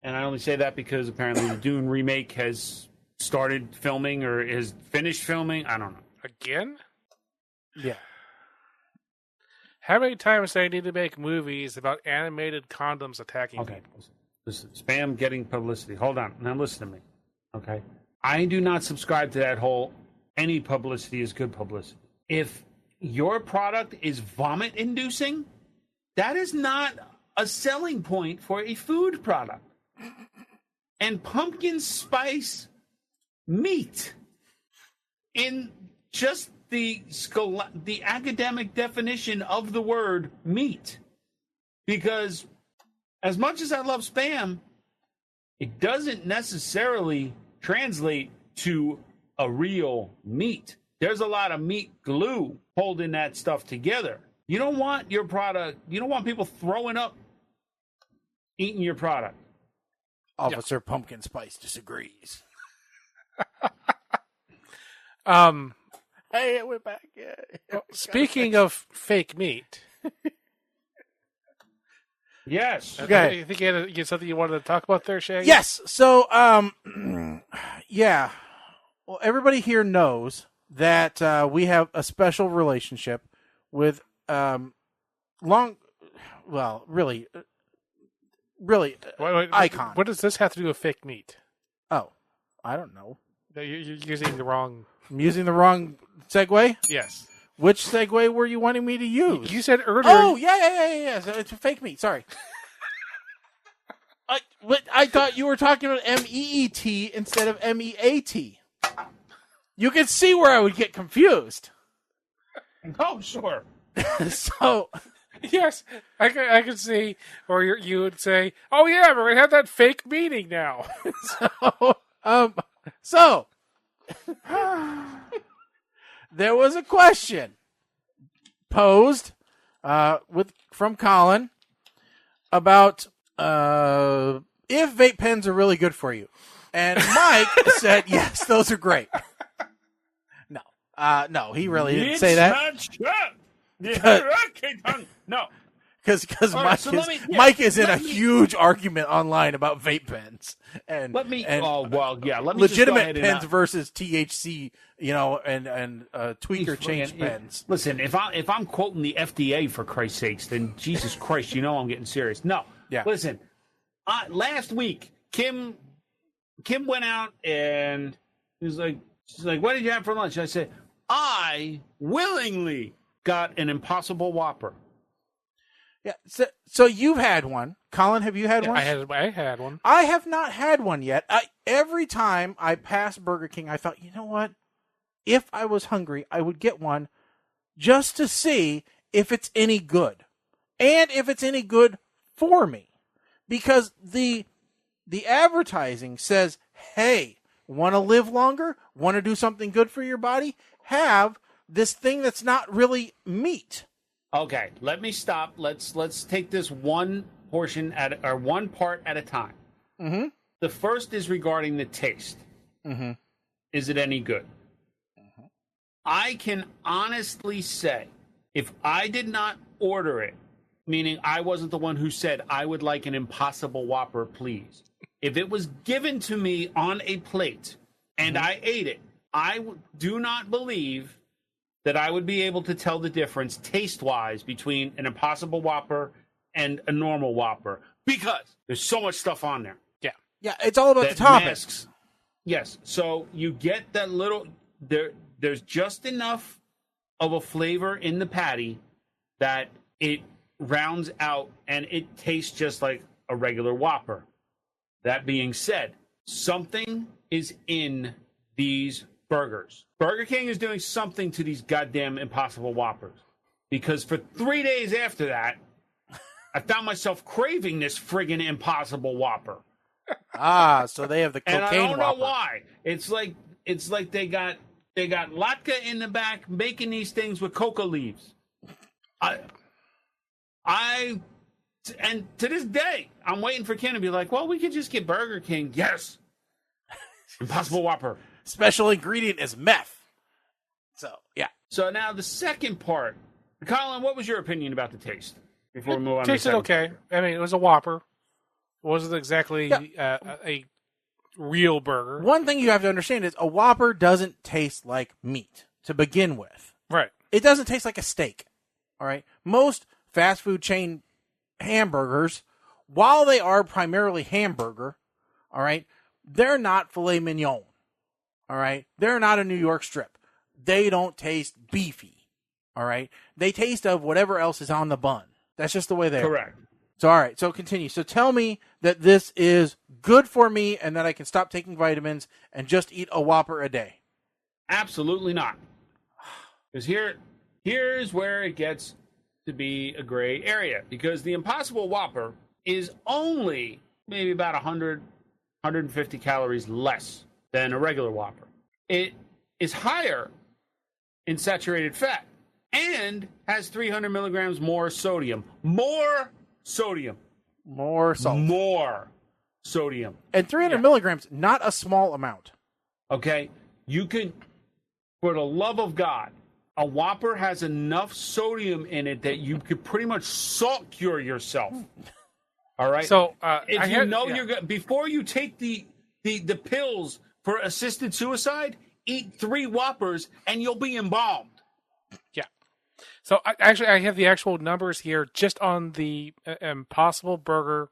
And I only say that because apparently the Dune remake has started filming or is finished filming. I don't know. Again? Yeah. How many times do I need to make movies about animated condoms attacking people? Listen, Spam getting publicity. Hold on. Now listen to me. Okay? I do not subscribe to that whole any publicity is good publicity. If your product is vomit-inducing, that is not a selling point for a food product. And pumpkin spice meat, in just the academic definition of the word meat, because as much as I love Spam, it doesn't necessarily translate to a real meat. There's a lot of meat glue holding that stuff together. You don't want your product, you don't want people throwing up eating your product. Officer Pumpkin Spice disagrees. Hey, we're back. Yeah. Well, speaking of fake meat. Yes. Okay. You think you had something you wanted to talk about there, Shaggy? Yes. So, yeah. Well, everybody here knows that we have a special relationship with really Icon. What does this have to do with fake meat? Oh, I don't know. You're using the wrong... I'm using the wrong segue? Yes. Which segue were you wanting me to use? You said earlier... Oh, yeah. So it's fake meat. Sorry. I thought you were talking about M-E-E-T instead of M-E-A-T. You can see where I would get confused. Oh, sure. So, Yes, I could see, or you would say, "Oh yeah, we're gonna have that fake meeting now." So there was a question posed from Colin about if vape pens are really good for you, and Mike said yes, those are great. No, he really didn't say that. No. Because Right, Mike is in a huge argument online about vape pens and let me legitimate just go ahead pens and, versus THC, and tweaker change pens. Listen, if I'm quoting the FDA for Christ's sakes, then Jesus Christ, I'm getting serious. No, Yeah. Listen, last week Kim went out and she's like, "What did you have for lunch?" I said, "I willingly got an Impossible Whopper." Yeah. So you've had one, Colin. Have you had one? I had one. I have not had one yet. Every time I passed Burger King, I thought, you know what? If I was hungry, I would get one just to see if it's any good and if it's any good for me. Because the advertising says, hey, want to live longer? Want to do something good for your body? Have this thing that's not really meat. Okay, let me stop. Let's take this one part at a time. Mm-hmm. The first is regarding the taste. Mm-hmm. Is it any good? Mm-hmm. I can honestly say, if I did not order it, meaning I wasn't the one who said I would like an Impossible Whopper, please. If it was given to me on a plate and I ate it, I do not believe that I would be able to tell the difference taste-wise between an Impossible Whopper and a normal Whopper because there's so much stuff on there. Yeah, it's all about That the toppings. masks. Yes, so you get that little there's just enough of a flavor in the patty that it rounds out and it tastes just like a regular Whopper. That being said, something is in these burgers. Burger King is doing something to these goddamn Impossible Whoppers. Because for 3 days after that, I found myself craving this friggin' Impossible Whopper. So they have the cocaine And I don't know Whopper. why. It's like they got Latka in the back making these things with coca leaves. And to this day, I'm waiting for Ken to be like, well, we could just get Burger King. Yes. Impossible Whopper. Special ingredient is meth. So, yeah. So now the second part. Colin, what was your opinion about the taste? Before we move on It to the tasted second okay. part? I mean, it was a Whopper. It wasn't exactly a real burger. One thing you have to understand is a Whopper doesn't taste like meat to begin with. Right. It doesn't taste like a steak. All right. Most fast food chain hamburgers, while they are primarily hamburger, all right, they're not filet mignon. All right. They're not a New York strip. They don't taste beefy. All right. They taste of whatever else is on the bun. That's just the way they are. Correct. So, all right. So continue. So tell me that this is good for me and that I can stop taking vitamins and just eat a Whopper a day. Absolutely not. Because here's where it gets to be a gray area. Because the Impossible Whopper is only maybe about 100, 150 calories less than a regular Whopper. It is higher in saturated fat and has 300 milligrams more sodium. More sodium. More salt. More sodium. And 300 milligrams, not a small amount. Okay? You can, for the love of God, a Whopper has enough sodium in it that you could pretty much salt cure yourself. All right? So, if you know you're good, before you take the pills for assisted suicide, eat 3 Whoppers and you'll be embalmed. Yeah. So I have the actual numbers here just on the Impossible Burger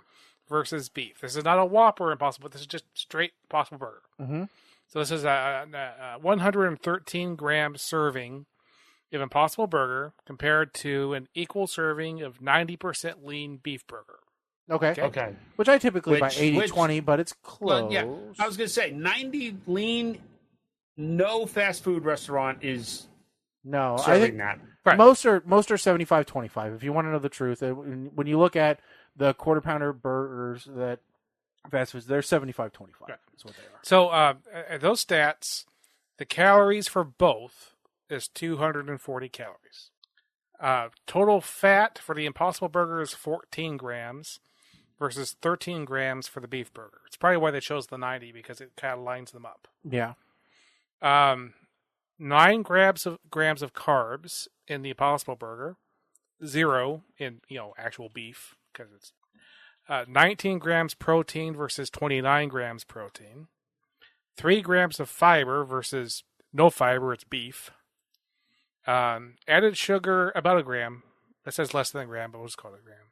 versus beef. This is not a Whopper Impossible. This is just straight Impossible Burger. Mm-hmm. So this is a 113 gram serving of Impossible Burger compared to an equal serving of 90% lean beef burger. Okay. Which I typically buy 80-20, but it's close. Well, yeah, I was going to say 90 lean. No fast food restaurant is No, I Certainly think not. Right. most are 75-25. If you want to know the truth, when you look at the quarter pounder burgers that fast foods, they're 75-25. Right. Is what they are. So at those stats, the calories for both is 240 calories. Total fat for the Impossible Burger is 14 grams versus 13 grams for the beef burger. It's probably why they chose the 90 because it kind of lines them up. Yeah. 9 grams of carbs in the Impossible Burger, 0 in actual beef because it's 19 grams protein versus 29 grams protein, 3 grams of fiber versus no fiber. It's beef. Added sugar about a gram. That says less than a gram, but we'll just call it a gram.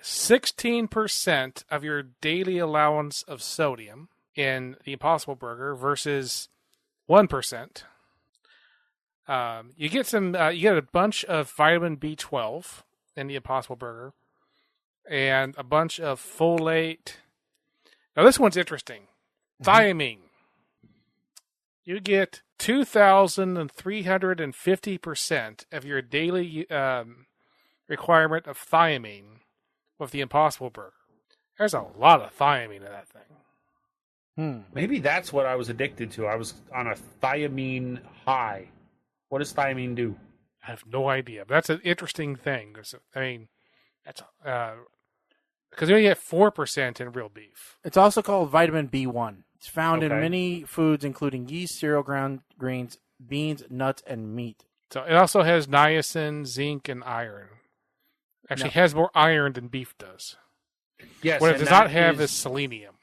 16% of your daily allowance of sodium in the Impossible Burger versus 1%. You get a bunch of vitamin B12 in the Impossible Burger, and a bunch of folate. Now this one's interesting. Thiamine. You get 2,350% of your daily requirement of thiamine with the Impossible Burger. There's a lot of thiamine in that thing. Maybe that's what I was addicted to. I was on a thiamine high. What does thiamine do? I have no idea. But that's an interesting thing. That's because you only get 4% in real beef. It's also called vitamin B1. It's found in Okay. many foods, including yeast, cereal, ground grains, beans, nuts, and meat. So it also has niacin, zinc, and iron. Actually, it has more iron than beef does. Yes, What it and does not that have is- is selenium.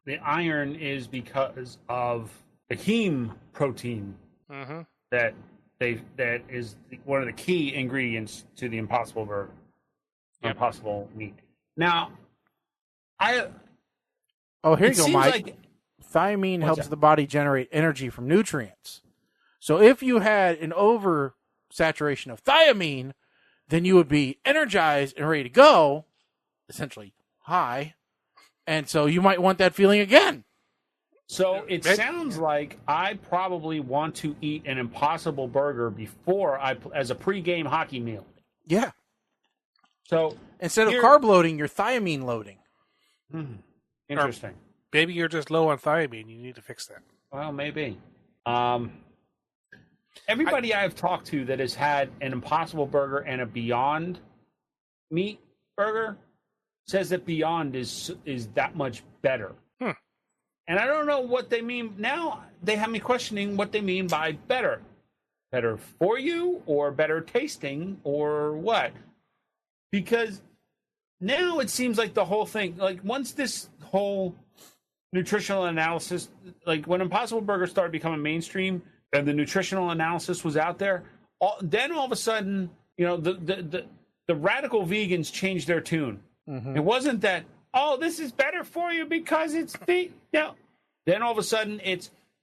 the iron is because of the heme protein Mm-hmm. that is one of the key ingredients to the Impossible Burger, Yep. Impossible meat. Now, Oh, here it you go, seems Mike. like Thiamine What's helps that? the body generate energy from nutrients. So if you had an oversaturation of thiamine, then you would be energized and ready to go, essentially high. And so you might want that feeling again. So it That- sounds like I probably want to eat an Impossible Burger before as a pregame hockey meal. Yeah. So Instead of Here- carb loading, you're thiamine loading. interesting. Maybe you're just low on thiamine. You need to fix that. Well, maybe. Everybody I've talked to that has had an Impossible Burger and a Beyond Meat burger says that Beyond is that much better. And I don't know what they mean. Now they have me questioning what they mean by better. Better for you or better tasting or what? Because now it seems like the whole thing, like once this whole nutritional analysis, like when Impossible Burger started becoming mainstream and the nutritional analysis was out there, then all of a sudden, the radical vegans changed their tune. It wasn't that, oh, this is better for you because it's vegan. No. Then all of a sudden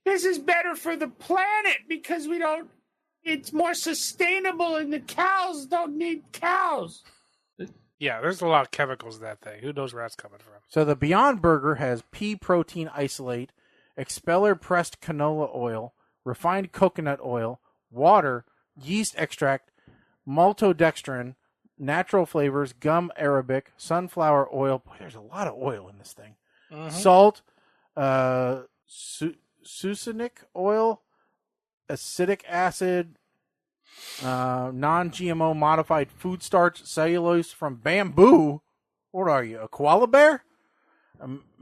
this is better for the planet because it's more sustainable and the cows don't need cows. Yeah, there's a lot of chemicals in that thing. Who knows where that's coming from? So the Beyond Burger has pea protein isolate, expeller pressed canola oil, refined coconut oil, water, yeast extract, maltodextrin, natural flavors, gum arabic, sunflower oil. Boy, there's a lot of oil in this thing. Salt, succinic oil, acetic acid, non-GMO modified food starch, cellulose from bamboo. What are you, a koala bear?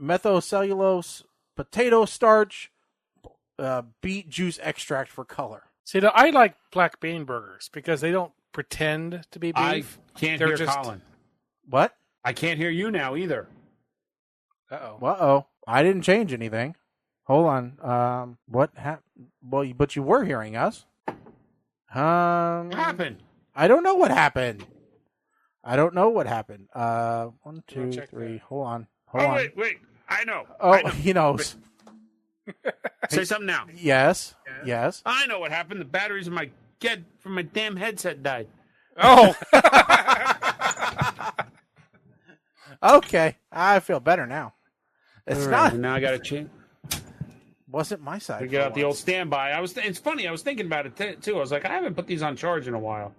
Methocellulose, potato starch, beet juice extract for color. See, I like black bean burgers because they don't pretend to be beef. I can't They're hear just- Colin. What? I can't hear you now either. Uh-oh. Uh-oh. I didn't change anything. Hold on. What happened? Well, but you were hearing us. What happened? I don't know what happened. 1, 2, check 3. that. Hold on. Hold on. Wait. I know. Oh, I know. he knows. Say something now. Yes. I know what happened. The batteries in my from my damn headset died. Oh, Okay. I feel better now. It's All not. right, now I got to change. wasn't my side. We get out the old standby. It's funny. I was thinking about it too. I was like, I haven't put these on charge in a while.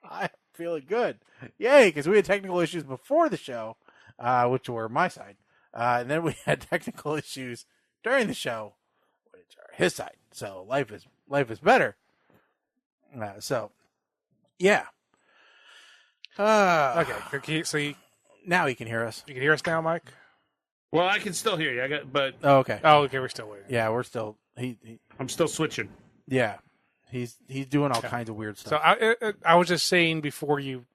I'm feeling good. Yay, because we had technical issues before the show, which were my side. And then we had technical issues during the show, which are his side. So life is better. Yeah. Okay, now he can hear us. You can hear us now, Mike? Well, I can still hear you. But Oh, okay. We're still waiting. Yeah, we're still I'm still switching. Yeah, he's doing all kinds of weird stuff. So I was just saying before you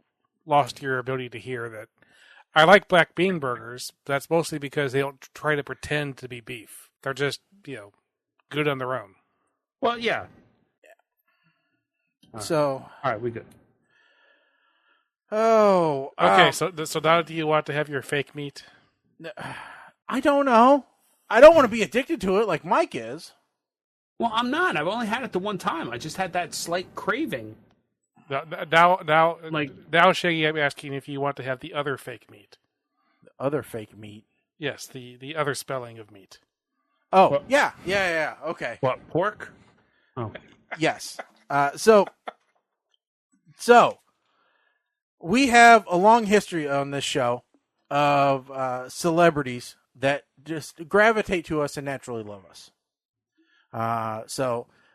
lost your ability to hear that I like black bean burgers. But that's mostly because they don't try to pretend to be beef. They're just good on their own. Well, yeah. So all right, we good. Oh, okay. So now do you want to have your fake meat? I don't know. I don't want to be addicted to it like Mike is. Well, I'm not. I've only had it the one time. I just had that slight craving. Now, Shaggy, I'm asking if you want to have the other fake meat. The other fake meat? Yes, the other spelling of meat. Oh, well, yeah. Okay. What, pork? Oh. Yes. So we have a long history on this show of celebrities that just gravitate to us and naturally love us.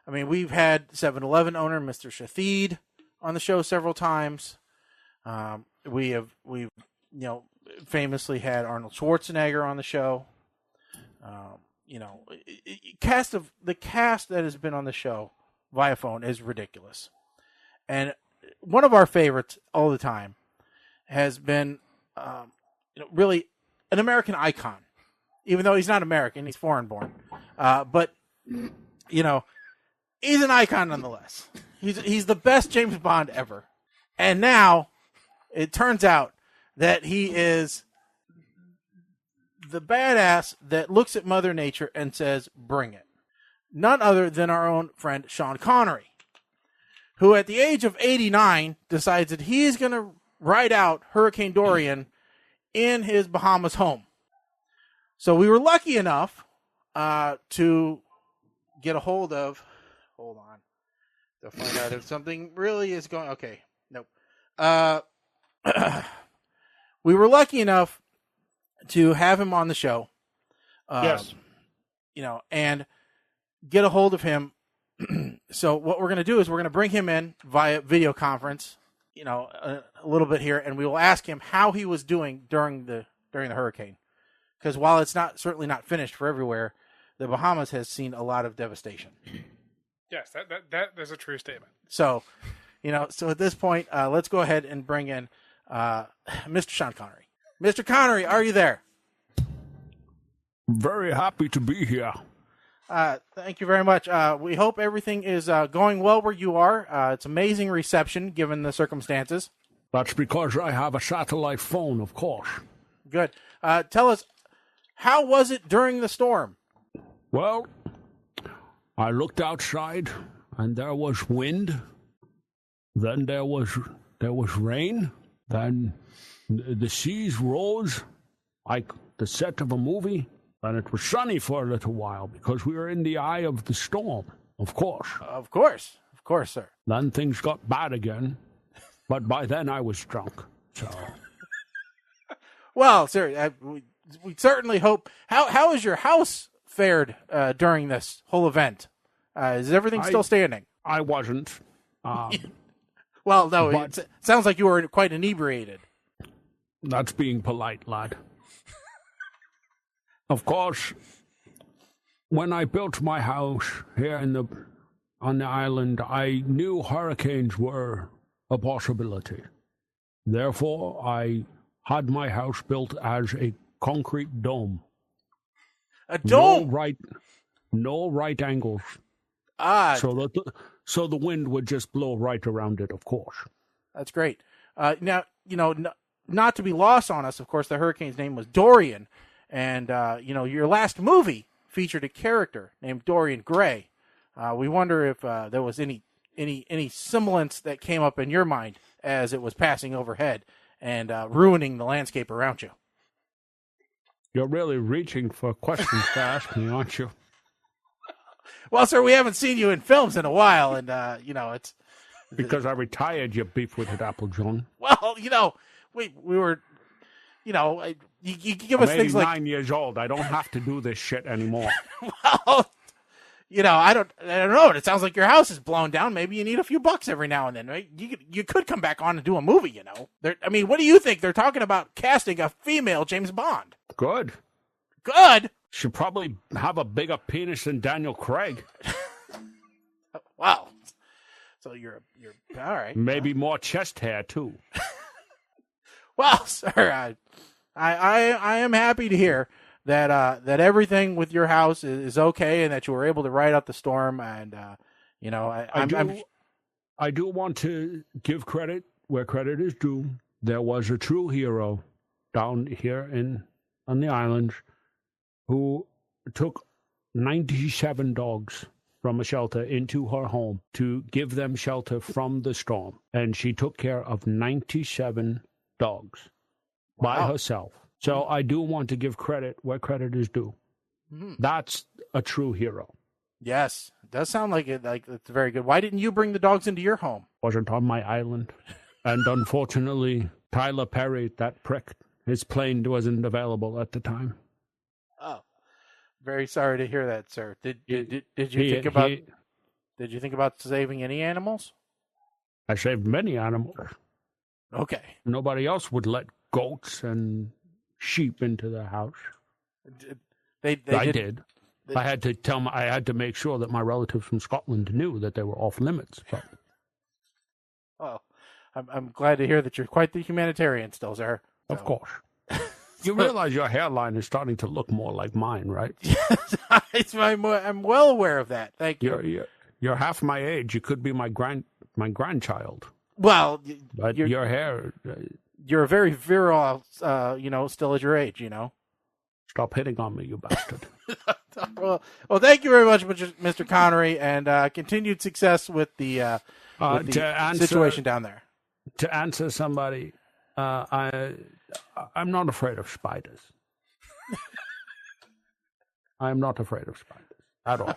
We've had 7-Eleven owner Mr. Shathid on the show several times. We've famously had Arnold Schwarzenegger on the show. The cast that has been on the show via phone is ridiculous. And one of our favorites all the time has been, really an American icon, even though he's not American, he's foreign born. But he's an icon nonetheless. He's the best James Bond ever. And now it turns out that he is the badass that looks at Mother Nature and says, bring it. None other than our own friend Sean Connery, who at the age of 89 decides that he's going to ride out Hurricane Dorian in his Bahamas home. So we were lucky enough to get a hold of... Hold on. To find out if something really is going... Okay. Nope. We were lucky enough to have him on the show. Yes. And get a hold of him. So what we're going to do is we're going to bring him in via video conference, a little bit here, and we will ask him how he was doing during the hurricane. Because while it's certainly not finished for everywhere, the Bahamas has seen a lot of devastation. Yes, that is a true statement. So, so at this point, let's go ahead and bring in Mr. Sean Connery. Mr. Connery, are you there? Very happy to be here. Thank you very much. We hope everything is going well where you are. It's amazing reception given the circumstances. That's because I have a satellite phone, of course. Good. Tell us, how was it during the storm? Well, I looked outside and there was wind. Then there was rain. Then the seas rose like the set of a movie. And it was sunny for a little while because we were in the eye of the storm, of course. Of course, sir. Then things got bad again, but by then I was drunk, so... Well, sir, we certainly hope... How has your house fared during this whole event? Is everything still standing? I wasn't. Well, no, it sounds like you were quite inebriated. That's being polite, lad. Of course, when I built my house here on the island, I knew hurricanes were a possibility. Therefore, I had my house built as a concrete dome. A dome? No right angles. So the wind would just blow right around it, of course. That's great. Now, not to be lost on us, of course, the hurricane's name was Dorian. And, your last movie featured a character named Dorian Gray. We wonder if there was any semblance that came up in your mind as it was passing overhead and ruining the landscape around you. You're really reaching for questions to ask me, aren't you? Well, sir, we haven't seen you in films in a while, and, it's... Because I retired, you beef-witted Applejohn. Well, we were, you give us I'm things like... 89 years old. I don't have to do this shit anymore. Well, I don't know. It sounds like your house is blown down. Maybe you need a few bucks every now and then, right? You could come back on and do a movie, what do you think? They're talking about casting a female James Bond. Good. Should probably have a bigger penis than Daniel Craig. Wow. So you're all right. Maybe more chest hair too. Well, sir, I am happy to hear that everything with your house is okay and that you were able to ride out the storm. And I do want to give credit where credit is due. There was a true hero down here on the island who took 97 dogs from a shelter into her home to give them shelter from the storm. And she took care of 97 dogs by herself. So I do want to give credit where credit is due. Mm-hmm. That's a true hero. Yes, it does sound like it's very good. Why didn't you bring the dogs into your home? Wasn't on my island. And unfortunately, Tyler Perry, that prick, his plane wasn't available at the time. Oh, very sorry to hear that, sir. Did you think about saving any animals? I saved many animals. Okay. Nobody else would let goats and sheep into the house. I did. I had to make sure that my relatives from Scotland knew that they were off limits. But. Well, I'm glad to hear that you're quite the humanitarian still, sir. So. Of course. You realize your hairline is starting to look more like mine, right? Yes, I'm well aware of that. Thank you. You're half my age. You could be my grandchild. Well, but your hair. You're very virile, still at your age, Stop hitting on me, you bastard. well, thank you very much, Mr. Connery, and continued success with the situation down there. To answer somebody, I'm not afraid of spiders. I'm not afraid of spiders at all.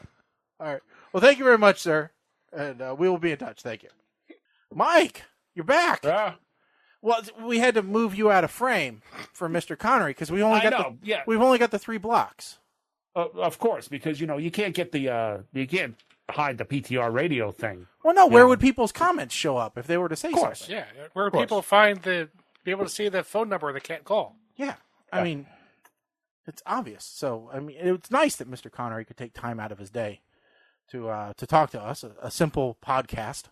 All right. Well, thank you very much, sir, and we will be in touch. Thank you. Mike, you're back. Yeah. Well, we had to move you out of frame for Mr. Connery because we've only got the 3 blocks. Of course, because you can't get you can't hide the PTR radio thing. Well, no. Where would people's comments show up if they were to say something? Yeah, where would people be able to see the phone number they can't call? Yeah, I mean, it's obvious. So it's nice that Mr. Connery could take time out of his day to talk to us. A simple podcast.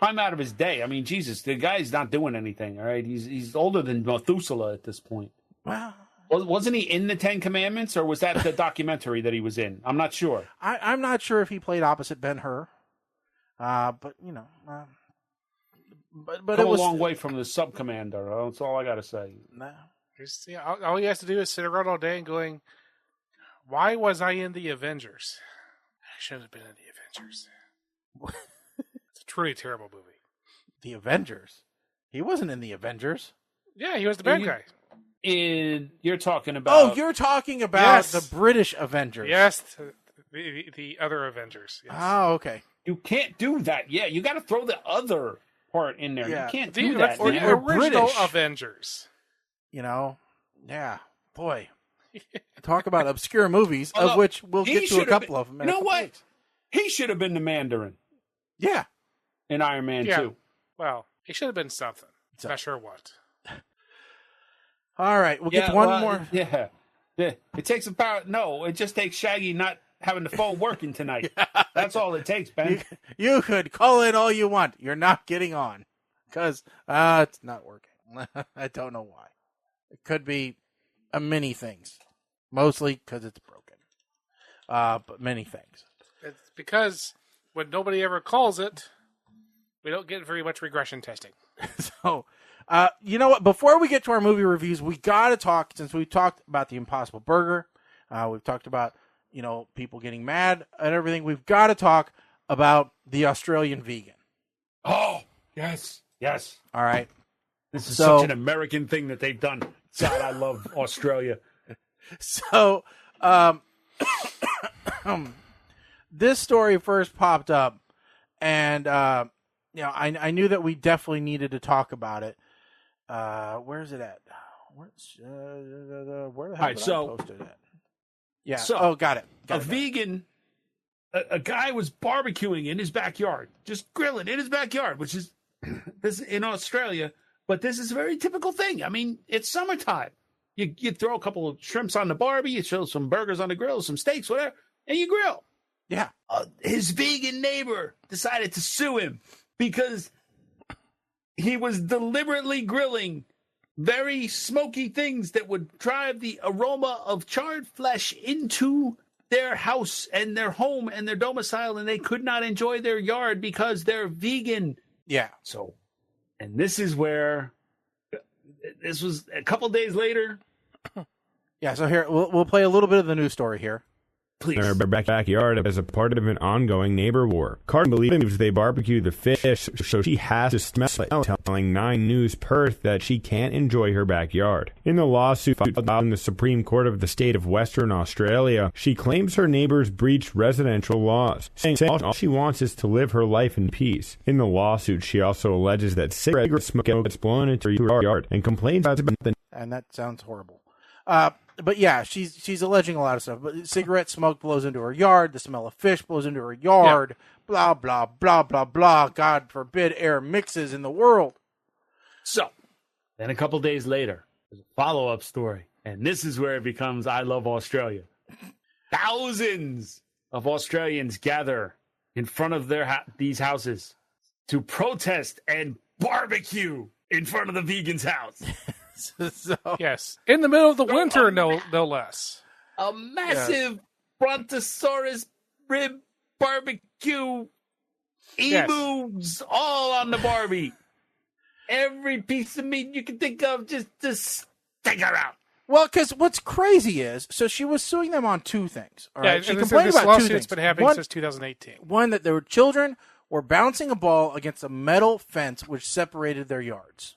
Time out of his day. I mean, Jesus, the guy's not doing anything. All right, he's older than Methuselah at this point. Wow. Wasn't he in the 10 Commandments, or was that the documentary that he was in? I'm not sure. I'm not sure if he played opposite Ben-Hur, but but it was a long way from the sub-commander. That's all I got to say. Nah. All he has to do is sit around all day and going, "Why was I in the Avengers? I should have been in the Avengers." It's a truly terrible movie. The Avengers. He wasn't in the Avengers. Yeah, he was the bad guy. You're talking about... Oh, you're talking about the British Avengers. Yes, the other Avengers. Yes. Oh, okay. You can't do that. Yeah, you got to throw the other part in there. Yeah. You can't do that. The original Avengers. Yeah, boy. Talk about obscure movies, of which we'll get to a couple of them. You know what? He should have been the Mandarin. Yeah. In Iron Man 2. Well, he should have been something. Not sure what. All right, we'll get to one more. Yeah. It takes about it just takes Shaggy not having the phone working tonight. That's all it takes, Ben. You could call in all you want. You're not getting on because it's not working. I don't know why. It could be many things, mostly because it's broken. But many things. It's because when nobody ever calls it, we don't get very much regression testing. So, you know what? Before we get to our movie reviews, we got to talk, since we've talked about the Impossible Burger, we've talked about, people getting mad and everything. We've got to talk about the Australian vegan. Oh, yes. All right. This is such an American thing that they've done. God, I love Australia. So, this story first popped up, and I knew that we definitely needed to talk about it. Where's it at? Where the hell did I post it at? Yeah. So, got it. Vegan, a guy was barbecuing in his backyard, just grilling in his backyard, which is this in Australia. But this is a very typical thing. I mean, it's summertime. You throw a couple of shrimps on the barbie, you throw some burgers on the grill, some steaks, whatever, and you grill. Yeah. His vegan neighbor decided to sue him because he was deliberately grilling very smoky things that would drive the aroma of charred flesh into their house and their home and their domicile, and they could not enjoy their yard because they're vegan. Yeah. So, and this is where, this was a couple days later. Yeah, so here, we'll play a little bit of the news story here. Please. In her backyard as a part of an ongoing neighbor war. Carden believes they barbecue the fish, so she has to smell it, telling 9 News Perth that she can't enjoy her backyard. In the lawsuit filed in the Supreme Court of the state of Western Australia, she claims her neighbors breached residential laws, saying all she wants is to live her life in peace. In the lawsuit, she also alleges that cigarette smoke gets blown into her yard and complains about the... And that sounds horrible. But yeah, she's alleging a lot of stuff. But cigarette smoke blows into her yard. The smell of fish blows into her yard. Yeah. Blah, blah, blah, blah, blah. God forbid air mixes in the world. So, then a couple days later, there's a follow-up story. And this is where it becomes I Love Australia. Thousands of Australians gather in front of these houses to protest and barbecue in front of the vegan's house. So, yes, in the middle of the winter, no less. A massive brontosaurus rib barbecue, emus all on the Barbie. Every piece of meat you can think of, just stick around. Well, because what's crazy is, so she was suing them on 2 things. All right? Yeah, she complained about 2 things. It's been happening since 2018. One, that there were children were bouncing a ball against a metal fence which separated their yards.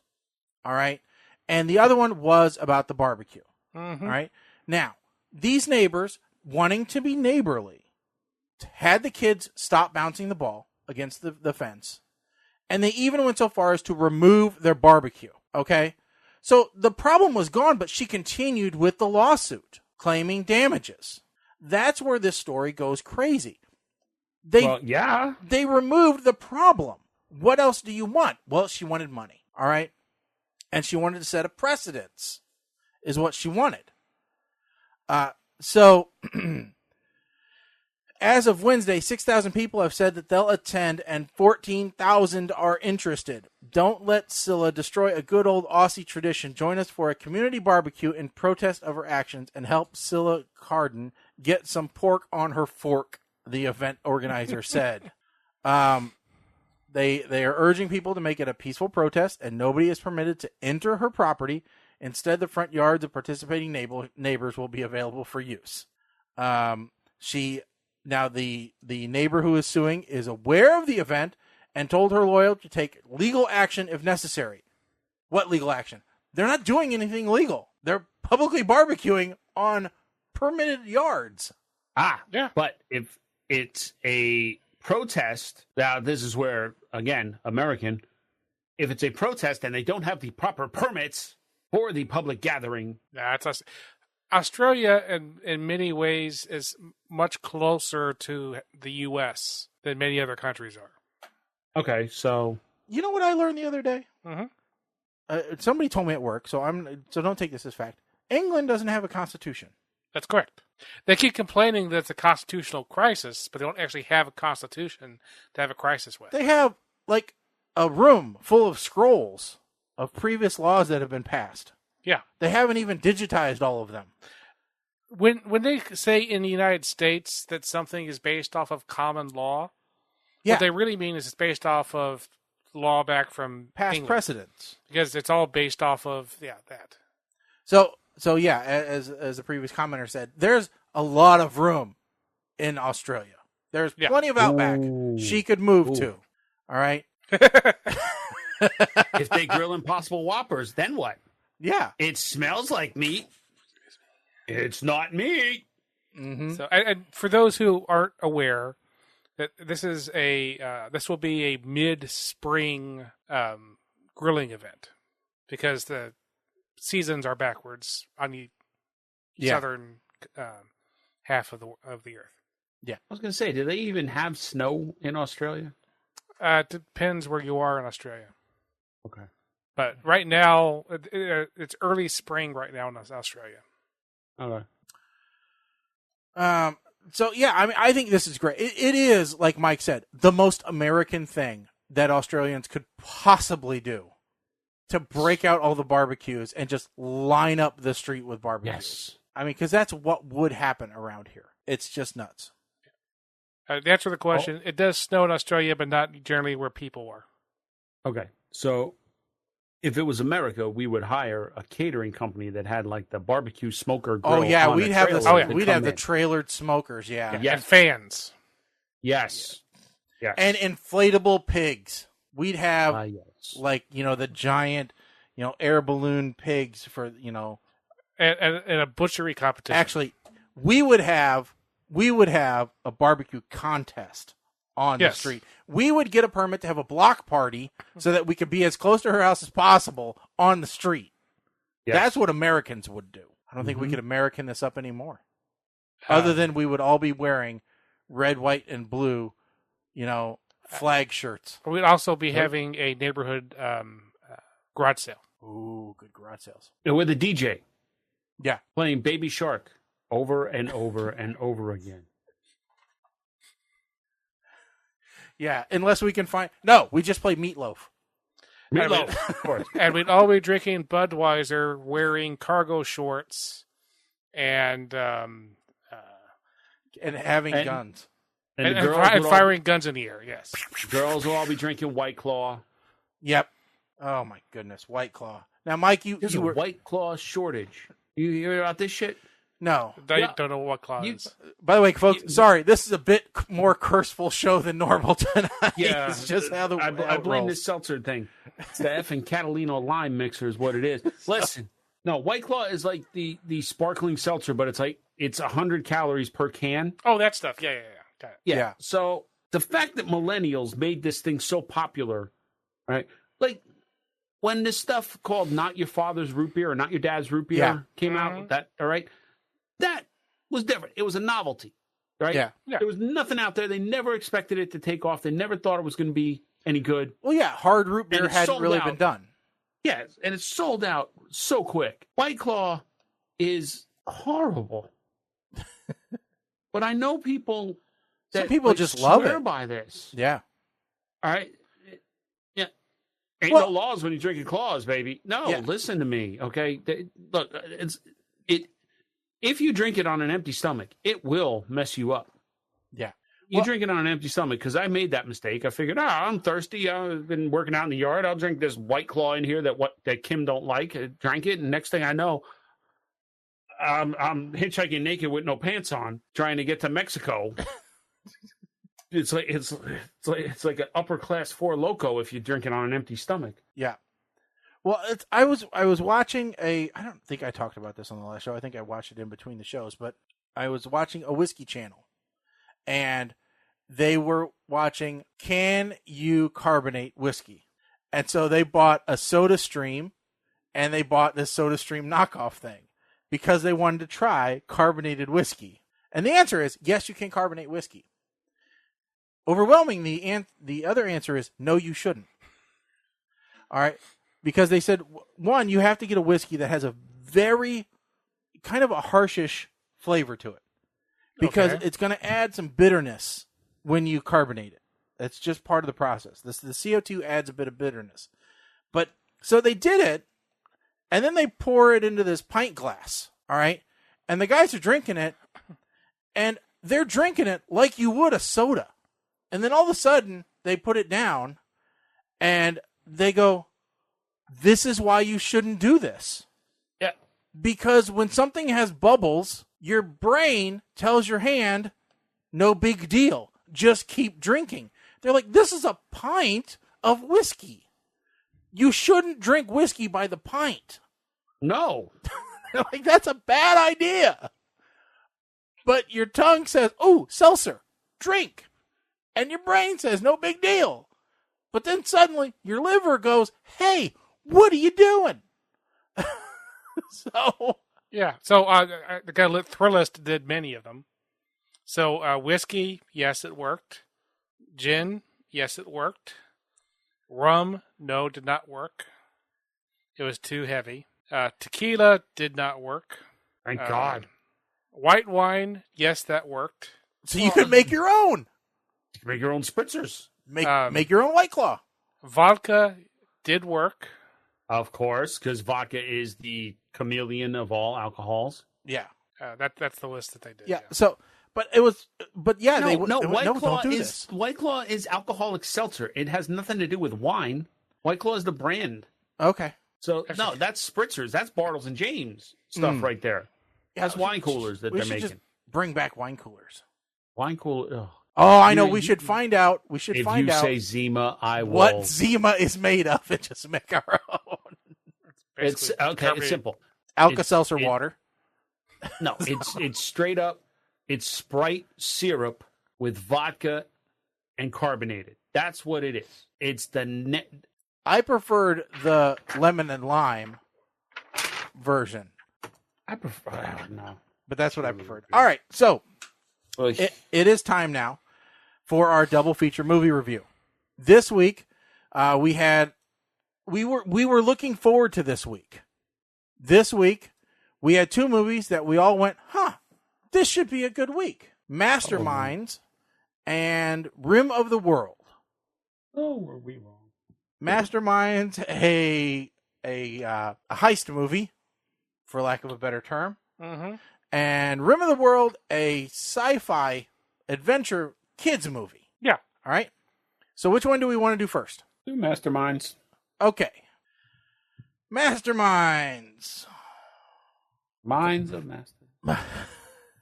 All right? And the other one was about the barbecue. Mm-hmm. All right? Now, these neighbors, wanting to be neighborly, had the kids stop bouncing the ball against the fence. And they even went so far as to remove their barbecue. Okay? So the problem was gone, but she continued with the lawsuit, claiming damages. That's where this story goes crazy. They removed the problem. What else do you want? Well, she wanted money. All right? And she wanted to set a precedence, is what she wanted. So, as of Wednesday, 6,000 people have said that they'll attend, and 14,000 are interested. Don't let Scylla destroy a good old Aussie tradition. Join us for a community barbecue in protest of her actions, and help Scylla Carden get some pork on her fork, the event organizer said. They are urging people to make it a peaceful protest, and nobody is permitted to enter her property. Instead, the front yards of participating neighbors will be available for use. The neighbor who is suing is aware of the event and told her lawyer to take legal action if necessary. What legal action? They're not doing anything legal. They're publicly barbecuing on permitted yards. Yeah. But if it's a protest, now this is where, again, American, if it's a protest and they don't have the proper permits for the public gathering. That's us. Australia, in many ways, is much closer to the U.S. than many other countries are. Okay, so... You know what I learned the other day? Mm-hmm. Somebody told me at work, so don't take this as fact. England doesn't have a constitution. That's correct. They keep complaining that it's a constitutional crisis, but they don't actually have a constitution to have a crisis with. They have, like, a room full of scrolls of previous laws that have been passed. Yeah. They haven't even digitized all of them. When they say in the United States that something is based off of common law, what they really mean is it's based off of law back from past England. Precedents. Because it's all based off of, that. So yeah, as the previous commenter said, there's a lot of room in Australia. There's plenty of outback she could move to. All right? If they grill Impossible Whoppers, then what? Yeah. It smells like meat. It's not me. Mm-hmm. So, and for those who aren't aware, that this is this will be a mid-spring grilling event because the seasons are backwards on the southern half of the earth. I was going to say, do they even have snow in Australia? It depends where you are in Australia. Okay. But right now, it's early spring right now in Australia. Okay. So yeah, I mean, I think this is great. It is, like Mike said, the most American thing that Australians could possibly do to break out all the barbecues and just line up the street with barbecues. Yes. I mean, because that's what would happen around here. It's just nuts. To answer the question, it does snow in Australia, but not generally where people are. Okay. So if it was America, we would hire a catering company that had like the barbecue smoker grill. Oh yeah, on we'd a have trailer we'd to have come the in. trailered smokers. Yeah. Yes. And fans. Yes. Yes. And inflatable pigs. We'd have yes. like, the giant, air balloon pigs for, And a butchery competition. Actually, we would have a barbecue contest on the street. We would get a permit to have a block party so that we could be as close to her house as possible on the street. Yes. That's what Americans would do. I don't think we could American this up anymore. Other than we would all be wearing red, white, and blue, flag shirts. We'd also be having a neighborhood garage sale. Ooh, good garage sales. And with a DJ. Yeah. Playing Baby Shark over and over and over again. Yeah, unless we can find... No, we just play Meatloaf. Meatloaf, of course. And we'd all be drinking Budweiser, wearing cargo shorts, and having guns. And the and girls firing guns in the air, yes. girls will all be drinking White Claw. Yep. Oh, my goodness. White Claw. Now, Mike, There's you a were... White Claw shortage. You hear about this shit? No. I don't know what clause. is. By the way, folks, sorry, this is a bit more curseful show than normal tonight. Yeah. It's just how the I how it blame rolls. this seltzer thing. It's the effing Catalina lime mixer is what it is. Listen, no, White Claw is like the sparkling seltzer, but it's 100 calories per can. Oh, that stuff. Yeah. Got it. Yeah. So the fact that millennials made this thing so popular, right? Like when this stuff called Not Your Father's Root Beer or Not Your Dad's Root Beer came out, that all right, that was different. It was a novelty, right? Yeah. There was nothing out there. They never expected it to take off. They never thought it was going to be any good. Well, yeah, hard root beer it's hadn't sold really out. been done. Yeah, and it's sold out so quick. White Claw is horrible. But I know people that Some people just love swear it. by this. Yeah. All right. Yeah. Ain't Well- no laws when you're drinking claws, baby. No, Yeah. listen to me, okay? Look, if you drink it on an empty stomach, it will mess you up. Yeah. You drink it on an empty stomach, because I made that mistake. I figured, I'm thirsty. I've been working out in the yard. I'll drink this White Claw in here that Kim don't like. I drank it, and next thing I know, I'm hitchhiking naked with no pants on, trying to get to Mexico. It's like an upper class 4 Loco if you drink it on an empty stomach. Yeah. Well, I was watching I don't think I talked about this on the last show. I think I watched it in between the shows, but I was watching a whiskey channel, and they were watching, can you carbonate whiskey? And so they bought a Soda Stream, and they bought this Soda Stream knockoff thing because they wanted to try carbonated whiskey. And the answer is, yes, you can carbonate whiskey. Overwhelmingly, the other answer is, no, you shouldn't. All right? Because they said, one, you have to get a whiskey that has a very, kind of a harshish flavor to it. Because it's going to add some bitterness when you carbonate it. That's just part of the process. The CO2 adds a bit of bitterness. But, so they did it, and then they pour it into this pint glass, all right? And the guys are drinking it, and they're drinking it like you would a soda. And then all of a sudden, they put it down, and they go, this is why you shouldn't do this. Yeah. Because when something has bubbles, your brain tells your hand, no big deal. Just keep drinking. They're like, this is a pint of whiskey. You shouldn't drink whiskey by the pint. No. Like, that's a bad idea. But your tongue says, "Oh, seltzer, drink." And your brain says, "No big deal." But then suddenly your liver goes, "Hey, what are you doing?" So Yeah. So the guy Thrillist did many of them. So whiskey, yes, it worked. Gin, yes, it worked. Rum, no, did not work. It was too heavy. Tequila did not work. Thank God. White wine, yes, that worked. so you could make your own. You can make your own spritzers. Make your own White Claw. Vodka did work. Of course, because vodka is the chameleon of all alcohols. Yeah. That's the list that they did. Yeah. So, but it was, but yeah, they would. White Claw don't do is this. White Claw is alcoholic seltzer. It has nothing to do with wine. White Claw is the brand. Okay. So no, that's spritzers. That's Bartles and James stuff right there. Yeah, That's wine coolers that we they're should making. just bring back wine coolers. Wine cooler. Ugh. Oh, I know. You- We should find out. We should If find you out say Zima, I will. what Zima is made of and just make our own. It's Basically okay. It's carbonated. simple. Alka-Seltzer water. No, it's straight up. It's Sprite syrup with vodka and carbonated. That's what it is. It's the I preferred the lemon and lime version, I prefer. I don't know. but that's what I preferred. All right, so it is time now for our double feature movie review. This week, we were looking forward to this week. This week, we had two movies that we all went, this should be a good week. Masterminds and Rim of the World. Oh, were we wrong? Masterminds, a heist movie, for lack of a better term. Mm-hmm. And Rim of the World, a sci-fi adventure kids movie. Yeah. All right. So which one do we want to do first? Two masterminds. Okay. Masterminds. Minds of master.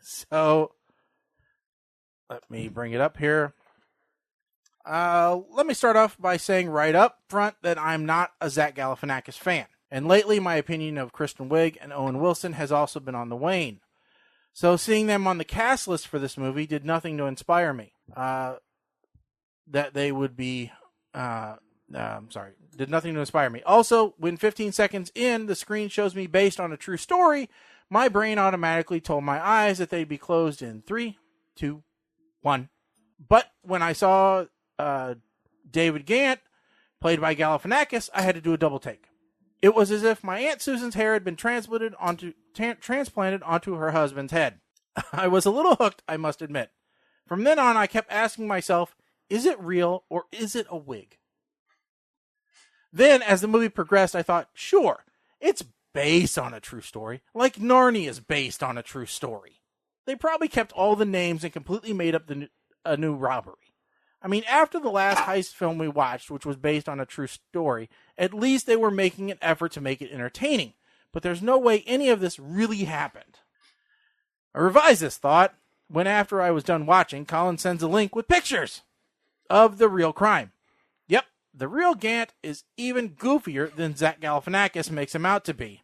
So let me bring it up here. Let me start off by saying right up front that I'm not a Zach Galifianakis fan. And lately, my opinion of Kristen Wiig and Owen Wilson has also been on the wane. So seeing them on the cast list for this movie did nothing to inspire me. That they would be... did nothing to inspire me. Also, when 15 seconds in, the screen shows me based on a true story, my brain automatically told my eyes that they'd be closed in 3, 2, 1. But when I saw David Gant, played by Galifianakis, I had to do a double take. It was as if my Aunt Susan's hair had been transplanted onto her husband's head. I was a little hooked, I must admit. From then on, I kept asking myself, is it real or is it a wig? Then, as the movie progressed, I thought, sure, it's based on a true story, like Narnia is based on a true story. They probably kept all the names and completely made up a new robbery. I mean, after the last heist film we watched, which was based on a true story, at least they were making an effort to make it entertaining. But there's no way any of this really happened. I revised this thought when, after I was done watching, Colin sends a link with pictures of the real crime. Yep, the real Gant is even goofier than Zach Galifianakis makes him out to be,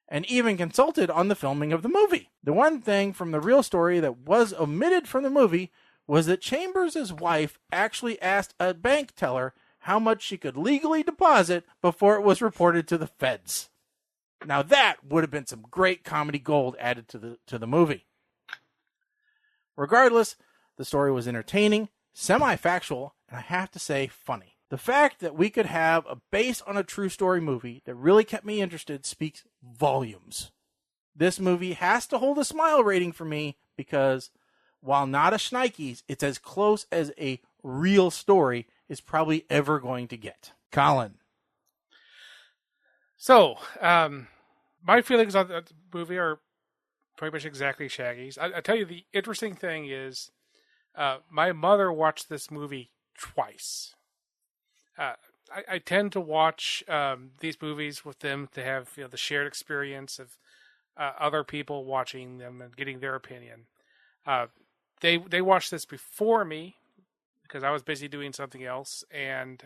and even consulted on the filming of the movie. The one thing from the real story that was omitted from the movie was that Chambers' wife actually asked a bank teller how much she could legally deposit before it was reported to the feds. Now that would have been some great comedy gold added to the movie. Regardless, the story was entertaining, semi-factual, and I have to say funny. The fact that we could have a based on a true story movie that really kept me interested speaks volumes. This movie has to hold a smile rating for me because, while not a Schneikes, it's as close as a real story is probably ever going to get. Colin. So, my feelings on the movie are pretty much exactly Shaggy's. I tell you, the interesting thing is, my mother watched this movie twice. I tend to watch these movies with them to have the shared experience of other people watching them and getting their opinion. They watched this before me because I was busy doing something else, and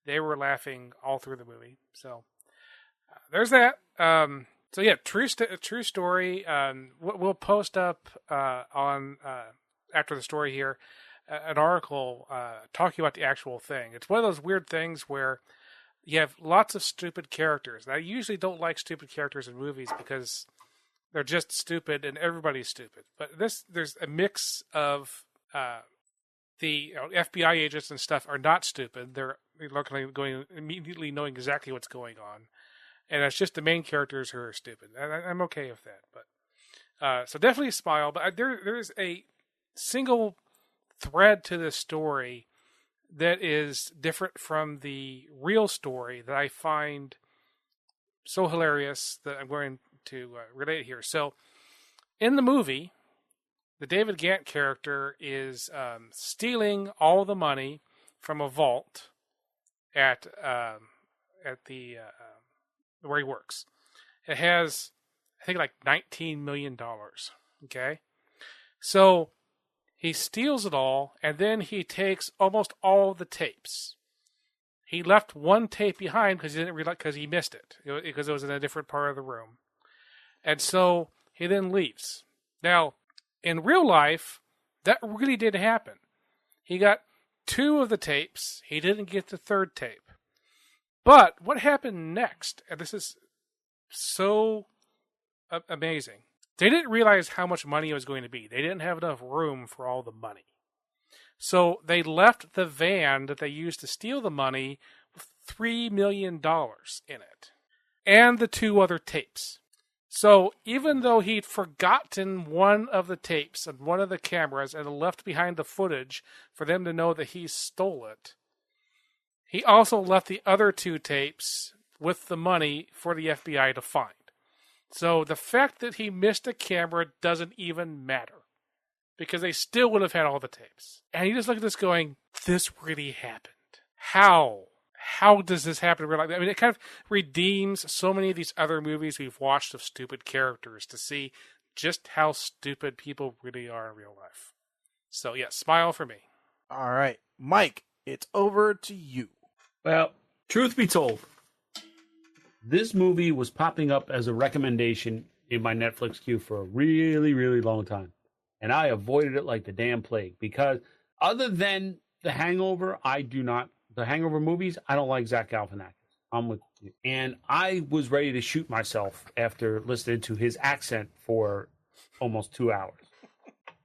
they were laughing all through the movie. So there's that. So yeah, true story. We'll post up on after the story here an article talking about the actual thing. It's one of those weird things where you have lots of stupid characters. And I usually don't like stupid characters in movies because they're just stupid and everybody's stupid. But there's a mix of the FBI agents and stuff are not stupid. They're going immediately knowing exactly what's going on. And it's just the main characters who are stupid. And I'm okay with that. But so definitely a smile. But there's a single thread to this story that is different from the real story that I find so hilarious that I'm going to relate it here. So in the movie, the David Gant character is stealing all the money from a vault at the where he works. It has, I think, like $19 million. Okay? So he steals it all, and then he takes almost all the tapes. He left one tape behind because he didn't realize, because he missed it, because it was in a different part of the room. And so he then leaves. Now, in real life, that really did happen. He got 2 of the tapes. He didn't get the 3rd tape. But what happened next, and this is so amazing, they didn't realize how much money it was going to be. They didn't have enough room for all the money. So they left the van that they used to steal the money with $3 million in it. And the 2 other tapes. So even though he'd forgotten one of the tapes and one of the cameras and left behind the footage for them to know that he stole it, he also left the other 2 tapes with the money for the FBI to find. So the fact that he missed a camera doesn't even matter, because they still would have had all the tapes. And you just look at this going, this really happened. How? How does this happen in real life? I mean, it kind of redeems so many of these other movies we've watched of stupid characters to see just how stupid people really are in real life. So yeah, smile for me. All right, Mike, it's over to you. Well, truth be told, this movie was popping up as a recommendation in my Netflix queue for a really, really long time. And I avoided it like the damn plague because other than The Hangover, the Hangover movies, I don't like Zach Galifianakis. I'm with you. And I was ready to shoot myself after listening to his accent for almost 2 hours.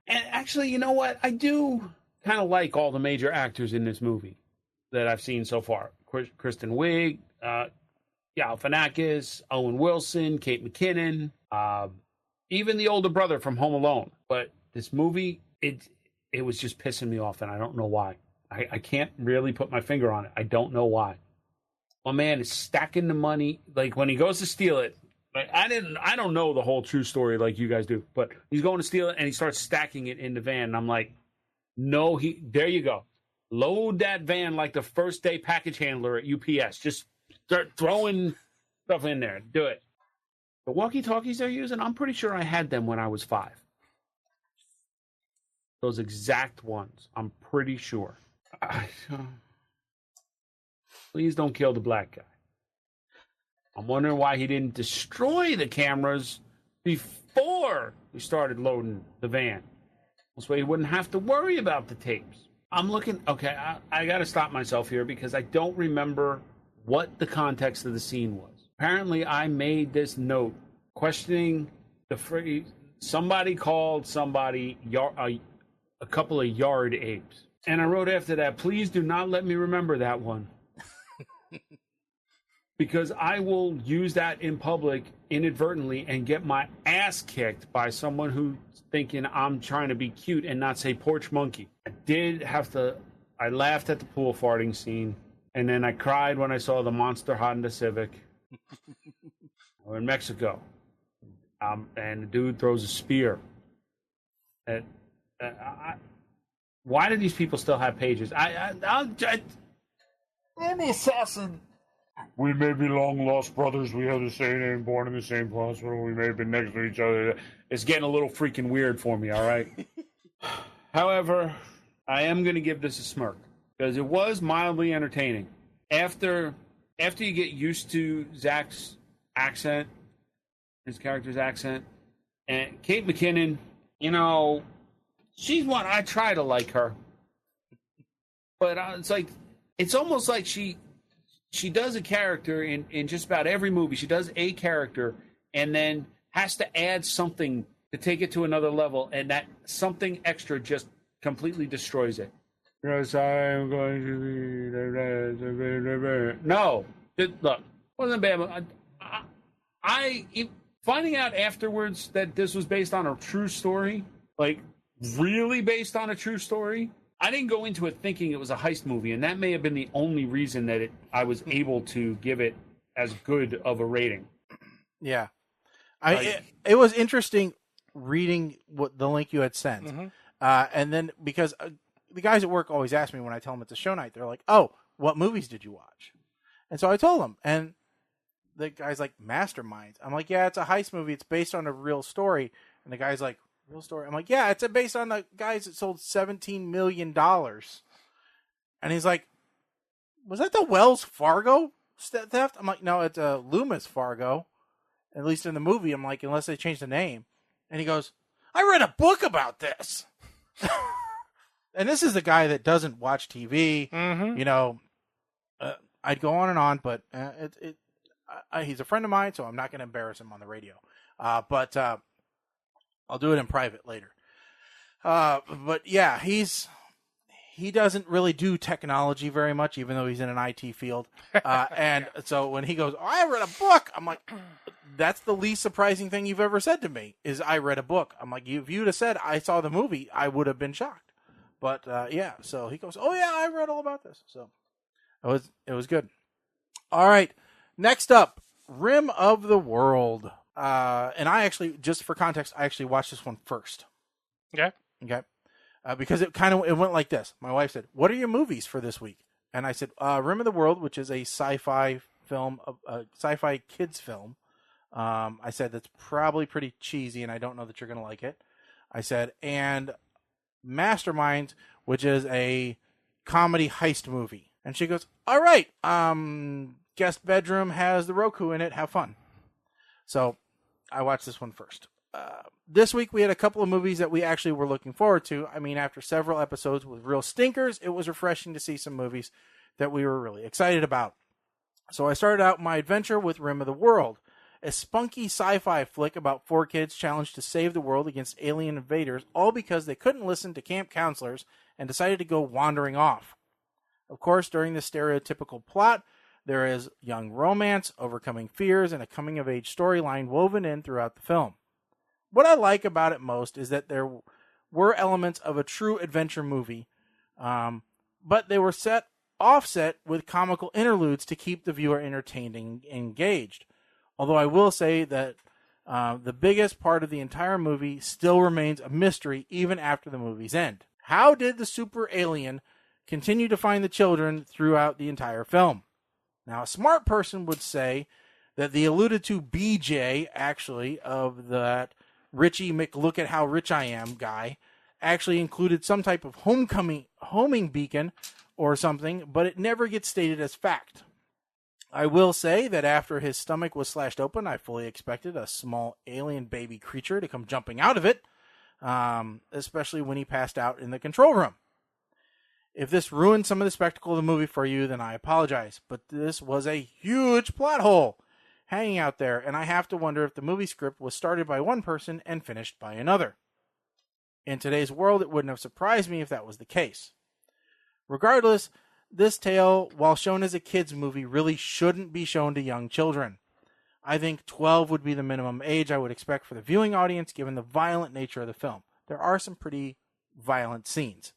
And actually, you know what? I do kind of like all the major actors in this movie that I've seen so far. Kristen Wiig, Galifianakis, Owen Wilson, Kate McKinnon, even the older brother from Home Alone. But this movie, it was just pissing me off, and I don't know why. I can't really put my finger on it. I don't know why. My man is stacking the money. Like, when he goes to steal it, like, I don't know the whole true story like you guys do, but he's going to steal it, and he starts stacking it in the van, and I'm like, no, there you go. Load that van like the first day package handler at UPS. Just start throwing stuff in there. Do it. The walkie-talkies they're using, I'm pretty sure I had them when I was 5. Those exact ones. I'm pretty sure. Please don't kill the black guy. I'm wondering why he didn't destroy the cameras before we started loading the van. This way he wouldn't have to worry about the tapes. I'm looking... Okay, I got to stop myself here because I don't remember what the context of the scene was. Apparently, I made this note questioning the phrase, somebody called somebody a couple of yard apes. And I wrote after that, please do not let me remember that one. Because I will use that in public inadvertently and get my ass kicked by someone who's thinking I'm trying to be cute and not say porch monkey. I laughed at the pool farting scene. And then I cried when I saw the monster Honda Civic. We're in Mexico. And the dude throws a spear. Why do these people still have pages? Any assassin. We may be long-lost brothers. We have the same name, born in the same hospital. We may have been next to each other. It's getting a little freaking weird for me, all right? However, I am going to give this a smirk. Because it was mildly entertaining. After you get used to Zach's accent, his character's accent. And Kate McKinnon, you know, she's one, I try to like her. But it's like, it's almost like she does a character in just about every movie. She does a character and then has to add something to take it to another level. And that something extra just completely destroys it. Yes, I'm going to be... No. Look, wasn't bad. Finding out afterwards that this was based on a true story, like really based on a true story, I didn't go into it thinking it was a heist movie, and that may have been the only reason that I was able to give it as good of a rating. Yeah. It was interesting reading what the link you had sent. Mm-hmm. And then because the guys at work always ask me when I tell them it's a show night, they're like, oh, what movies did you watch? And so I told them, and the guy's like, Masterminds. I'm like, yeah, it's a heist movie. It's based on a real story. And the guy's like, real story? I'm like, yeah, it's based on the guys that sold $17 million. And he's like, was that the Wells Fargo theft? I'm like, no, it's Loomis Fargo. At least in the movie, I'm like, unless they changed the name. And he goes, I read a book about this. And this is the guy that doesn't watch TV. Mm-hmm. You know, I'd go on and on, but he's a friend of mine, so I'm not going to embarrass him on the radio. But I'll do it in private later. But yeah, he doesn't really do technology very much, even though he's in an IT field. And so when he goes, oh, I read a book, I'm like, that's the least surprising thing you've ever said to me, is I read a book. I'm like, if you'd have said I saw the movie, I would have been shocked. But yeah, so he goes, oh yeah, I read all about this. So it was good. All right, next up, Rim of the World. And I actually, just for context, I actually watched this one first. Okay. Because it went like this. My wife said, what are your movies for this week? And I said, Rim of the World, which is a sci-fi film, a sci-fi kids film. I said, that's probably pretty cheesy, and I don't know that you're going to like it. I said, and Masterminds, which is a comedy heist movie. And she goes, all right, guest bedroom has the Roku in it. Have fun. So I watched this one first. This week we had a couple of movies that we actually were looking forward to. I mean, after several episodes with real stinkers, it was refreshing to see some movies that we were really excited about. So I started out my adventure with Rim of the World, a spunky sci-fi flick about 4 kids challenged to save the world against alien invaders, all because they couldn't listen to camp counselors and decided to go wandering off. Of course, during this stereotypical plot, there is young romance, overcoming fears, and a coming-of-age storyline woven in throughout the film. What I like about it most is that there were elements of a true adventure movie, but they were offset with comical interludes to keep the viewer entertained and engaged. Although I will say that the biggest part of the entire movie still remains a mystery even after the movie's end. How did the super alien continue to find the children throughout the entire film? Now, a smart person would say that the alluded to BJ, actually, of that Richie McLook at how rich I am guy, actually included some type of homing beacon or something, but it never gets stated as fact. I will say that after his stomach was slashed open, I fully expected a small alien baby creature to come jumping out of it, especially when he passed out in the control room. If this ruined some of the spectacle of the movie for you, then I apologize, but this was a huge plot hole hanging out there, and I have to wonder if the movie script was started by one person and finished by another. In today's world, it wouldn't have surprised me if that was the case. Regardless, this tale, while shown as a kids' movie, really shouldn't be shown to young children. I think 12 would be the minimum age I would expect for the viewing audience, given the violent nature of the film. There are some pretty violent scenes.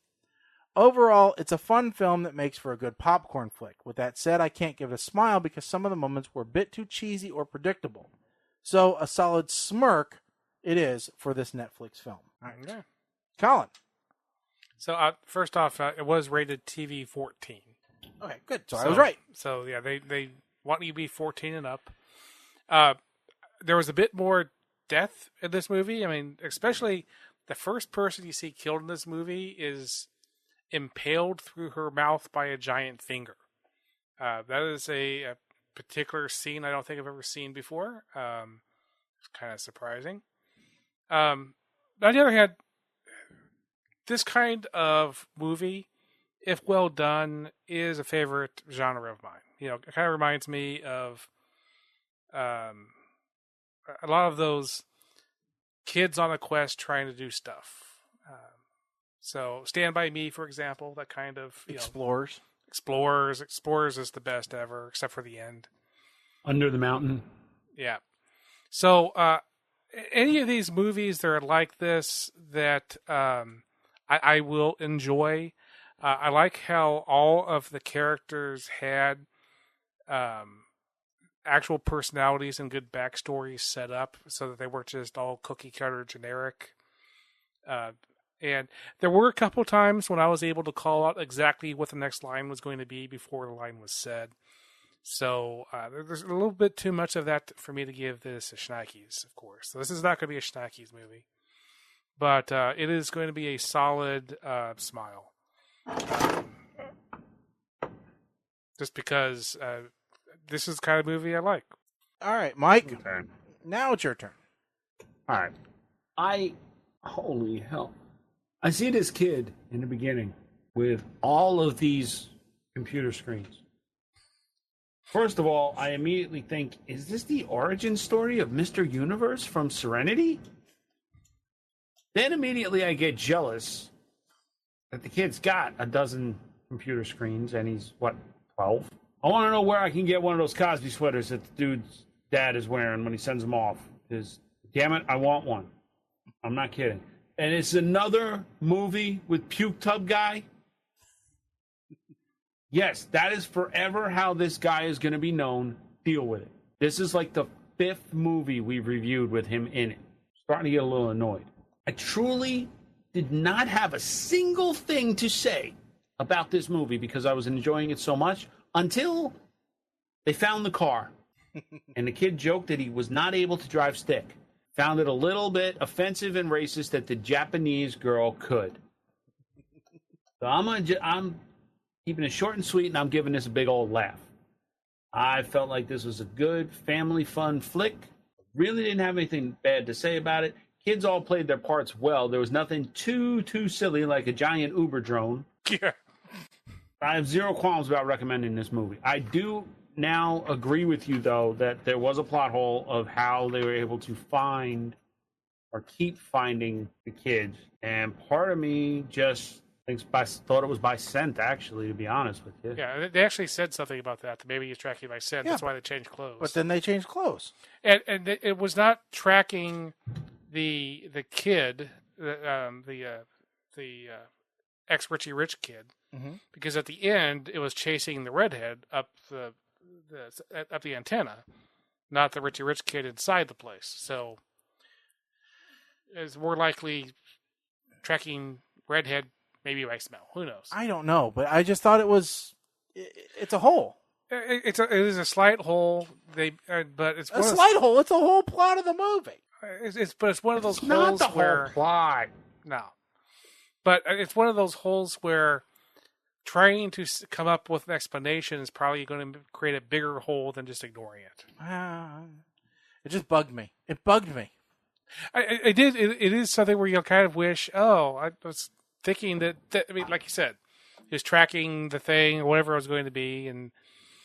Overall, it's a fun film that makes for a good popcorn flick. With that said, I can't give it a smile because some of the moments were a bit too cheesy or predictable. So, a solid smirk it is for this Netflix film. All right. Yeah. Colin. So, first off, it was rated TV 14. Okay, good. So I was right. So, yeah, they want you to be 14 and up. There was a bit more death in this movie. I mean, especially the first person you see killed in this movie is impaled through her mouth by a giant finger. That is a particular scene I don't think I've ever seen before. It's kind of surprising. On the other hand, this kind of movie, if well done, is a favorite genre of mine. It kind of reminds me of a lot of those kids on a quest trying to do stuff. So Stand By Me, for example, that kind of Explorers. Explorers is the best ever, except for the end. Under the Mountain. Yeah. So any of these movies that are like this that I will enjoy. I like how all of the characters had actual personalities and good backstories set up so that they weren't just all cookie cutter generic. And there were a couple times when I was able to call out exactly what the next line was going to be before the line was said. So there's a little bit too much of that for me to give this a Schnackes, of course. So this is not going to be a Schnackes movie. But it is going to be a solid smile. Just because this is the kind of movie I like. All right, Mike. Okay. Now it's your turn. All right. Holy hell. I see this kid in the beginning with all of these computer screens. First of all, I immediately think, is this the origin story of Mr. Universe from Serenity? Then immediately I get jealous that the kid's got a dozen computer screens and he's, 12? I want to know where I can get one of those Cosby sweaters that the dude's dad is wearing when he sends them off. Because, damn it, I want one. I'm not kidding. And it's another movie with Puke Tub Guy. Yes, that is forever how this guy is going to be known. Deal with it. This is like the 5th movie we've reviewed with him in it. Starting to get a little annoyed. I truly did not have a single thing to say about this movie because I was enjoying it so much until they found the car. And the kid joked that he was not able to drive stick. Found it a little bit offensive and racist that the Japanese girl could. So I'm keeping it short and sweet, and I'm giving this a big old laugh. I felt like this was a good family fun flick. Really didn't have anything bad to say about it. Kids all played their parts well. There was nothing too silly like a giant Uber drone. Yeah. I have zero qualms about recommending this movie. I do now agree with you, though, that there was a plot hole of how they were able to find or keep finding the kids. And part of me just thought it was by scent, actually, to be honest with you. Yeah, they actually said something about that. Maybe he's tracking by scent. Yeah, That's why they changed clothes. But then they changed clothes. And it was not tracking the kid, the ex Richie Rich kid, because at the end it was chasing the redhead up the antenna, not the Richie Rich kid inside the place. So it's more likely tracking redhead maybe by smell. Who knows? I don't know, but I just thought it's a hole. It is a slight hole. But it's a slight hole. It's a whole plot of the movie. It's one of those it's holes not the where whole plot. No, but it's one of those holes where trying to come up with an explanation is probably going to create a bigger hole than just ignoring it. It just bugged me. It bugged me. I did. It is something where you kind of wish. Oh, I was thinking that. I mean, like you said, he was tracking the thing or whatever it was going to be, and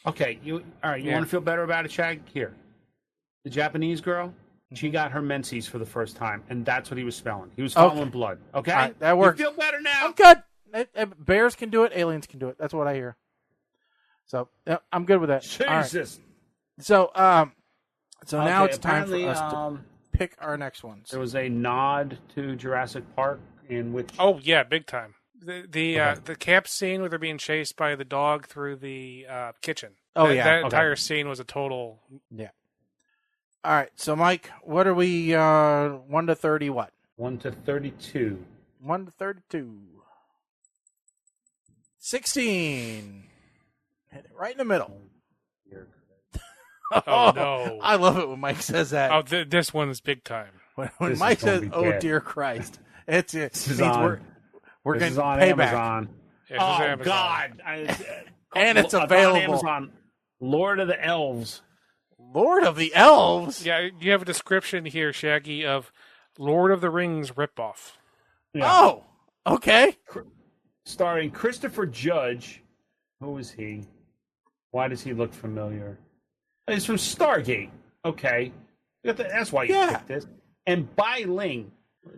okay, all right. You want to feel better about it, Shag? Here, the Japanese girl. She got her menses for the first time, and that's what he was spelling. He was following blood. Okay, right, that works. You feel better now? I'm good. Bears can do it. Aliens can do it. That's what I hear. So I'm good with that. Jesus. Right. So now it's time for us to pick our next ones. There was a nod to Jurassic Park in which. Oh yeah, big time. The camp scene where they're being chased by the dog through the kitchen. That entire scene was a total. Yeah. All right, so Mike, what are we? 1 to 30, what? 1 to 32. 1 to 32. 16. Hit it right in the middle. Oh no! I love it when Mike says that. Oh, this one is big time. When Mike says, "Oh dear Christ," we're getting payback. Amazon. Yeah, Amazon. God! And it's available. On Amazon. Lord of the Elves. Lord of the Elves? Yeah, you have a description here, Shaggy, of Lord of the Rings ripoff. Yeah. Oh, okay. Starring Christopher Judge. Who is he? Why does he look familiar? He's from Stargate. Okay. That's why you picked this. And Bai Ling.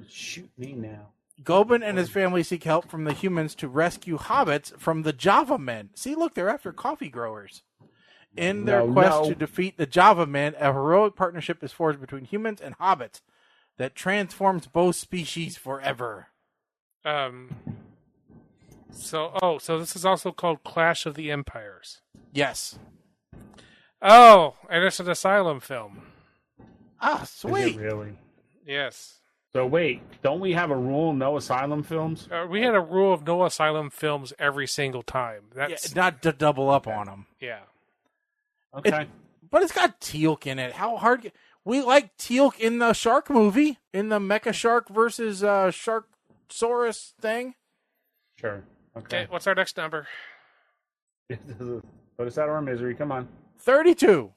Shoot me now. Gobin and his family seek help from the humans to rescue hobbits from the Java Men. See, look, they're after coffee growers. In their quest to defeat the Java Men, a heroic partnership is forged between humans and hobbits that transforms both species forever. So this is also called Clash of the Empires. Yes. Oh, and it's an Asylum film. Ah, sweet. Is it really? Yes. So wait, don't we have a rule, no Asylum films? We had a rule of no Asylum films every single time. That's not to double up on them. Yeah. Okay. But it's got Teal'c in it. How hard... We like Teal'c in the shark movie, in the Mecha Shark versus Sharksaurus thing. Sure. Okay, what's our next number? Put us out of our misery. Come on. 32.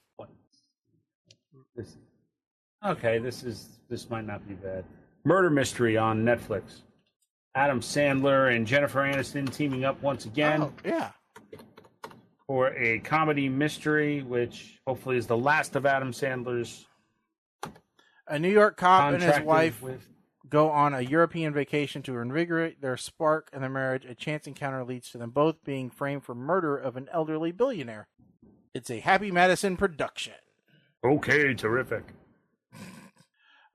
This might not be bad. Murder Mystery on Netflix. Adam Sandler and Jennifer Aniston teaming up once again. Oh, yeah. For a comedy mystery, which hopefully is the last of Adam Sandler's. A New York cop and his wife go on a European vacation to invigorate their spark and their marriage. A chance encounter leads to them both being framed for murder of an elderly billionaire. It's a Happy Madison production. Okay, terrific.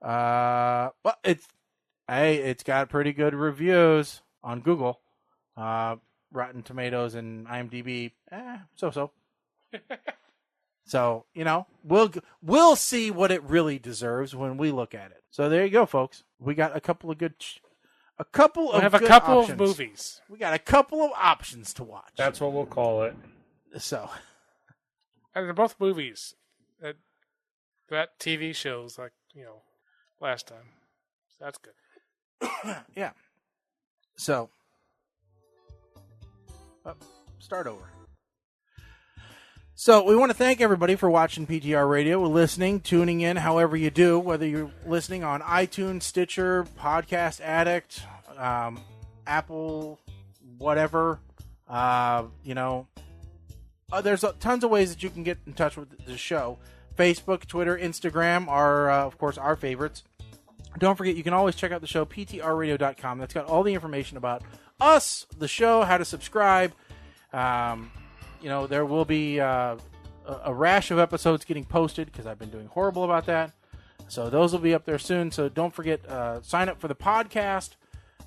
Well, it's got pretty good reviews on Google, Rotten Tomatoes and IMDb. So. So, we'll see what it really deserves when we look at it. So there you go, folks. We got a couple of of movies. We got a couple of options to watch. That's what we'll call it. So, and they're both movies. That TV shows like last time. So that's good. Yeah. So, start over. So we want to thank everybody for watching PTR Radio, listening, tuning in, however you do, whether you're listening on iTunes, Stitcher, Podcast Addict, Apple, whatever. There's tons of ways that you can get in touch with the show. Facebook, Twitter, Instagram are, of course, our favorites. Don't forget, you can always check out the show, ptrradio.com. That's got all the information about us, the show, how to subscribe. There will be a rash of episodes getting posted because I've been doing horrible about that. So those will be up there soon. So don't forget, sign up for the podcast,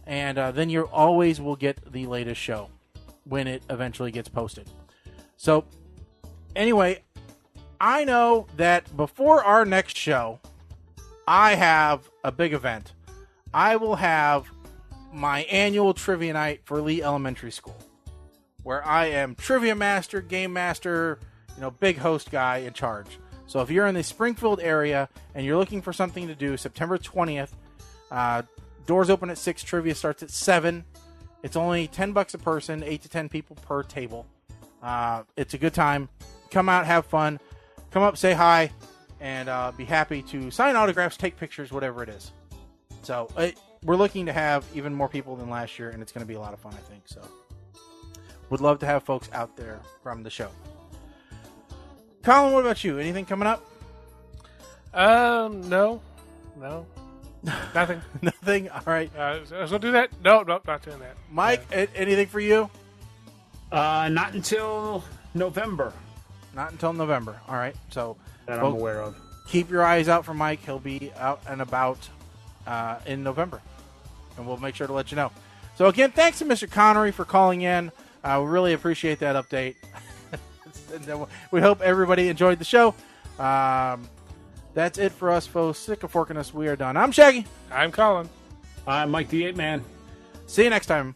and then you always will get the latest show when it eventually gets posted. So anyway, I know that before our next show, I have a big event. I will have my annual trivia night for Lee Elementary School, where I am trivia master, game master, big host guy in charge. So if you're in the Springfield area and you're looking for something to do, September 20th, doors open at 6, trivia starts at 7. It's only $10 a person, 8 to 10 people per table. It's a good time. Come out, have fun. Come up, say hi, and be happy to sign autographs, take pictures, whatever it is. So we're looking to have even more people than last year, and it's going to be a lot of fun, I think. So would love to have folks out there from the show. Colin, what about you? Anything coming up? No. Nothing. Nothing? All right. So do that? No, not doing that. Mike, anything for you? Not until November. Not until November. All right. So that I'm aware of. Keep your eyes out for Mike. He'll be out and about in November, and we'll make sure to let you know. So again, thanks to Mr. Connery for calling in. We really appreciate that update. We hope everybody enjoyed the show. That's it for us, folks. Sick of forking us. We are done. I'm Shaggy. I'm Colin. I'm Mike the 8 Man. See you next time.